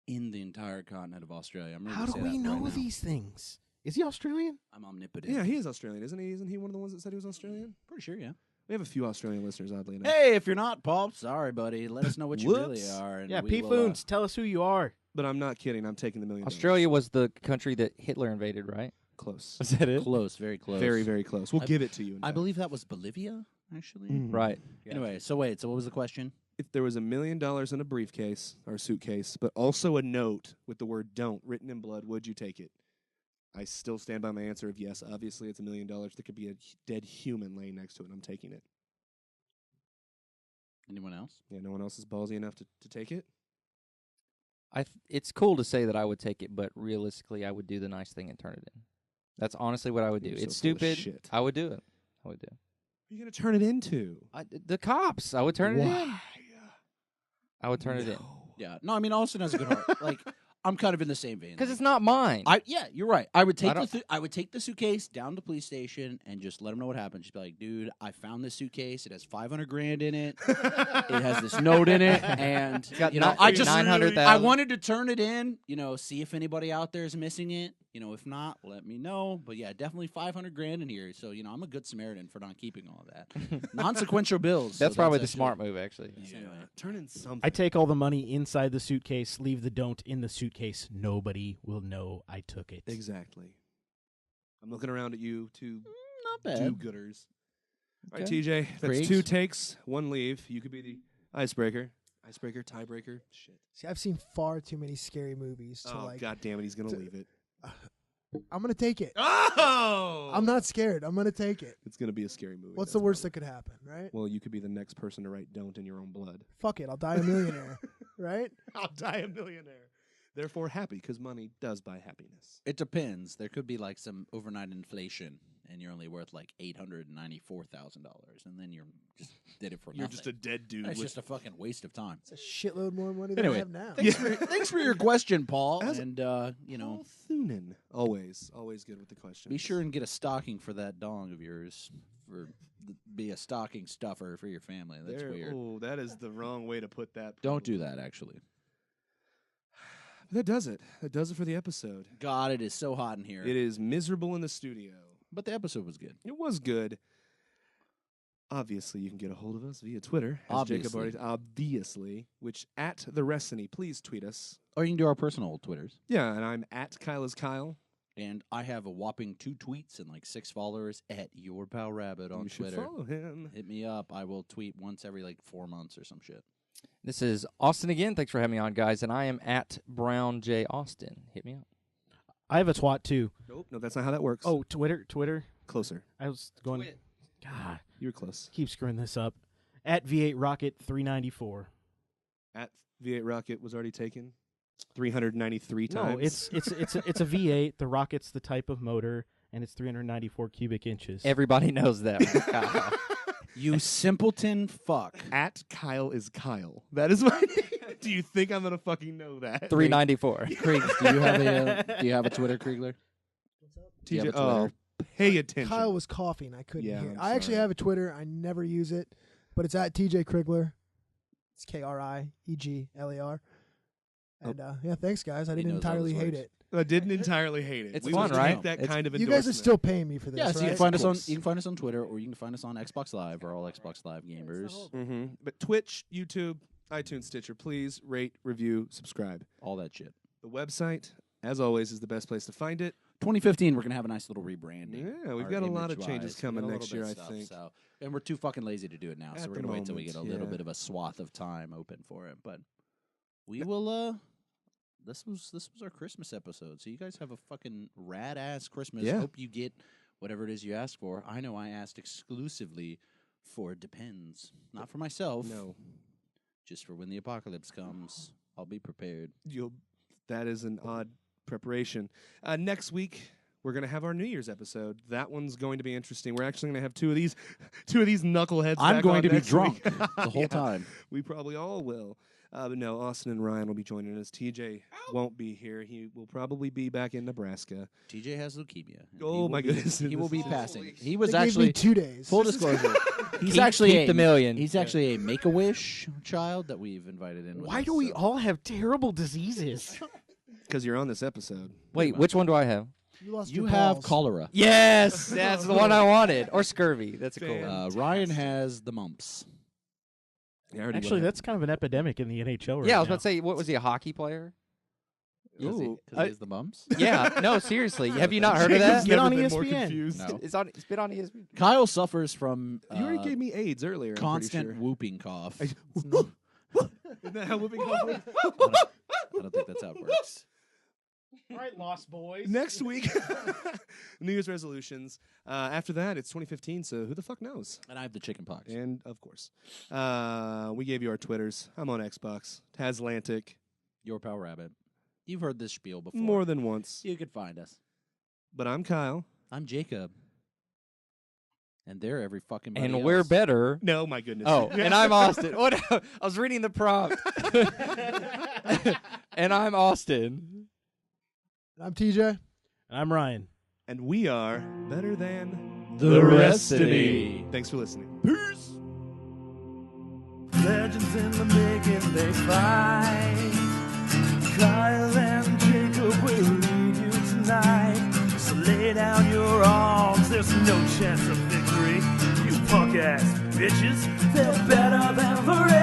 in the entire continent of Australia. I'm ready How to do say we that know right now. these things? Is he Australian? I'm omnipotent. Yeah, he is Australian, isn't he? Isn't he one of the ones that said he was Australian? Pretty sure, yeah. We have a few Australian listeners, oddly enough. Hey, if you're not, Paul, sorry, buddy. Let us know what you really Whoops. are. And Yeah, we P. will, Foons, tell us who you are. But I'm not kidding. I'm taking the $1 million. Australia was the country that Hitler invaded, right? Close. Is that it? Close, very close. Very, very close. We'll I- give it to you. in I fact. believe that was Bolivia, actually. Mhm. Right. Anyway, so what was the question? If there was $1 million in a briefcase or suitcase, but also a note with the word "don't" written in blood, would you take it? I still stand by my answer of yes. Obviously, it's $1 million. There could be a dead human laying next to it, and I'm taking it. Anyone else? Yeah, no one else is ballsy enough to take it. It's cool to say that I would take it, but realistically, I would do the nice thing and turn it in. That's honestly what I would do. You're so It's full of stupid. shit. I would do it. I would do. What are you going to turn it into? The cops. I would turn it in. Why? I would turn it in Yeah. No, I mean Austin has a good heart. Like I'm kind of in the same vein. because it's not mine. Yeah, you're right. I would take don't- I would take the suitcase down to the police station and just let them know what happened. Just be like, dude, I found this suitcase. It has $500,000 in it. It has this note in it, and got you know, ni- I just 900,000. I wanted to turn it in. You know, see if anybody out there is missing it. You know, if not, let me know. But yeah, definitely $500,000 in here. So you know, I'm a good Samaritan for not keeping all of that. Non-sequential bills. That's so probably the actually- smart move, actually. Yeah. Turn in something. I take all the money inside the suitcase, leave the don't in the suitcase. Nobody will know I took it. Exactly. I'm looking around at you, two Not bad. do-gooders. All right, Okay. TJ, that's Kriegs? 2 takes, 1 leave. You could be the icebreaker. Icebreaker, tiebreaker. Shit. See, I've seen far too many scary movies to Oh, like. God damn it, he's going to to- leave it. I'm gonna take it. Oh! I'm not scared. I'm gonna take it. It's going to be a scary movie. What's that's the worst probably- that could happen, right? Well, you could be the next person to write don't in your own blood. Fuck it. I'll die a millionaire, right? I'll die a millionaire. Therefore happy, because money does buy happiness. It depends. There could be like some overnight inflation, and you're only worth like $894,000, and then you're just did it for You're nothing. just a dead dude. It's with just a fucking waste of time. It's a shitload more money than Anyway, I have now. Thanks for your question, Paul. As- And you know, Paul Thunen. Always good with the questions. be sure and get a stocking for that dong of yours. Be a stocking stuffer for your family. That's weird. Oh, that is the wrong way to put that. Don't do that. Actually, That does it. That does it for the episode. God, it is so hot in here. It is miserable in the studio. But the episode was good. It was good. Obviously, you can get a hold of us via Twitter. As Jacob already, obviously, which at the Restiny, please tweet us. Or you can do our personal Twitters. Yeah, and I'm at Kyle is Kyle. And I have a whopping 2 tweets and like 6 followers at Your Pal Rabbit on You should Twitter. follow him. Hit me up. I will tweet once every like 4 months or some shit. This is Austin again. Thanks for having me on, guys. And I am at Brown J Austin. Hit me up. I have a twat too. Nope, no, that's not how that works. Oh, Twitter. Closer. I was going. God, You were close. keep screwing this up. At V8 Rocket 394. At V8 Rocket was already taken 393 times. No, it's a V8. The rocket's the type of motor, and it's 394 cubic inches. Everybody knows that. Kyle. You simpleton fuck. At Kyle is Kyle. That is my name. Do you think I'm gonna fucking know that? 394. Krieg, do you have a Twitter, Kriegler? Do you have TJ, a Twitter? pay attention. Kyle was coughing. I couldn't Yeah, hear. I'm I actually sorry. have a Twitter. I never use it, but it's at TJ Krigler. It's KRIEGLER. And yeah, thanks guys. I He didn't knows all entirely those hate words. it. I didn't entirely hate it. It's we fun, will right? take that It's- kind of You guys are endorsement. still paying me for this, Yeah, so right? you can find us on course. you can find us on Twitter, or you can find us on Xbox Live or all Xbox Live gamers. Mm-hmm. But Twitch, YouTube, iTunes, Stitcher, please rate, review, subscribe. All that shit. The website, as always, is the best place to find it. 2015, we're gonna have a nice little rebranding. Yeah, we've Our got a lot of image-wise. changes We got coming a next little year, bit I of stuff, think. So, and we're too fucking lazy to do it now, At so we're the gonna wait till we get a moment, little yeah. bit of a swath of time open for it. But we will. This was our Christmas episode. So you guys have a fucking rad ass Christmas. Yeah. Hope you get whatever it is you asked for. I know I asked exclusively for Depends, not for myself. No, Just for when the apocalypse comes. I'll be prepared. that is an odd preparation. Next week, we're going to have our New Year's episode. That one's going to be interesting. We're actually going to have two of these knuckleheads. I'm back going on to be next drunk week. the whole Yeah, time. We probably all will. But no, Austin and Ryan will be joining us. TJ won't be here. He will probably be back in Nebraska. TJ has leukemia. and Oh, he will my be- goodness. He will be Holy passing. He was They gave actually me 2 days. full disclosure. He's Keep- actually keep the million. He's actually a Make-A-Wish child that we've invited in. With Why us, do we so- all have terrible diseases? Because you're on this episode. Wait, which one do I have? You lost You your have balls. cholera. Yes, that's the one I wanted. Or scurvy. That's a cool one. Ryan has the mumps. Yeah, I already Actually, went that's kind of an epidemic in the NHL right Yeah, I was now. about to say, what was he, a hockey player? Because he, Ooh, 'cause he has the mumps. Yeah, no, seriously. Have you not heard of Jacob's that? Get never on been more ESPN. confused. No. It's been on ESPN. Kyle suffers from You already gave me AIDS earlier. I'm pretty constant sure. whooping cough. Isn't that how whooping cough works? I don't think that's how it works. All right, Lost Boys. Next week, New Year's resolutions. After that, it's 2015, so who the fuck knows? And I have the chicken pox. And, of course, we gave you our Twitters. I'm on Xbox. Taslantic, Your Pal Rabbit. You've heard this spiel before. more than once. You could find us. But I'm Kyle. I'm Jacob. And they're every fucking body And else. we're better. No, my goodness. Oh, and I'm Austin. What? I was reading the prompt. And I'm Austin. I'm TJ. And I'm Ryan. And we are better than The Restiny. Thanks for listening. Peace. Legends in the making, they fight. Kyle and Jacob will lead you tonight. So lay down your arms, there's no chance of victory. You punk ass bitches, they're better than the rest.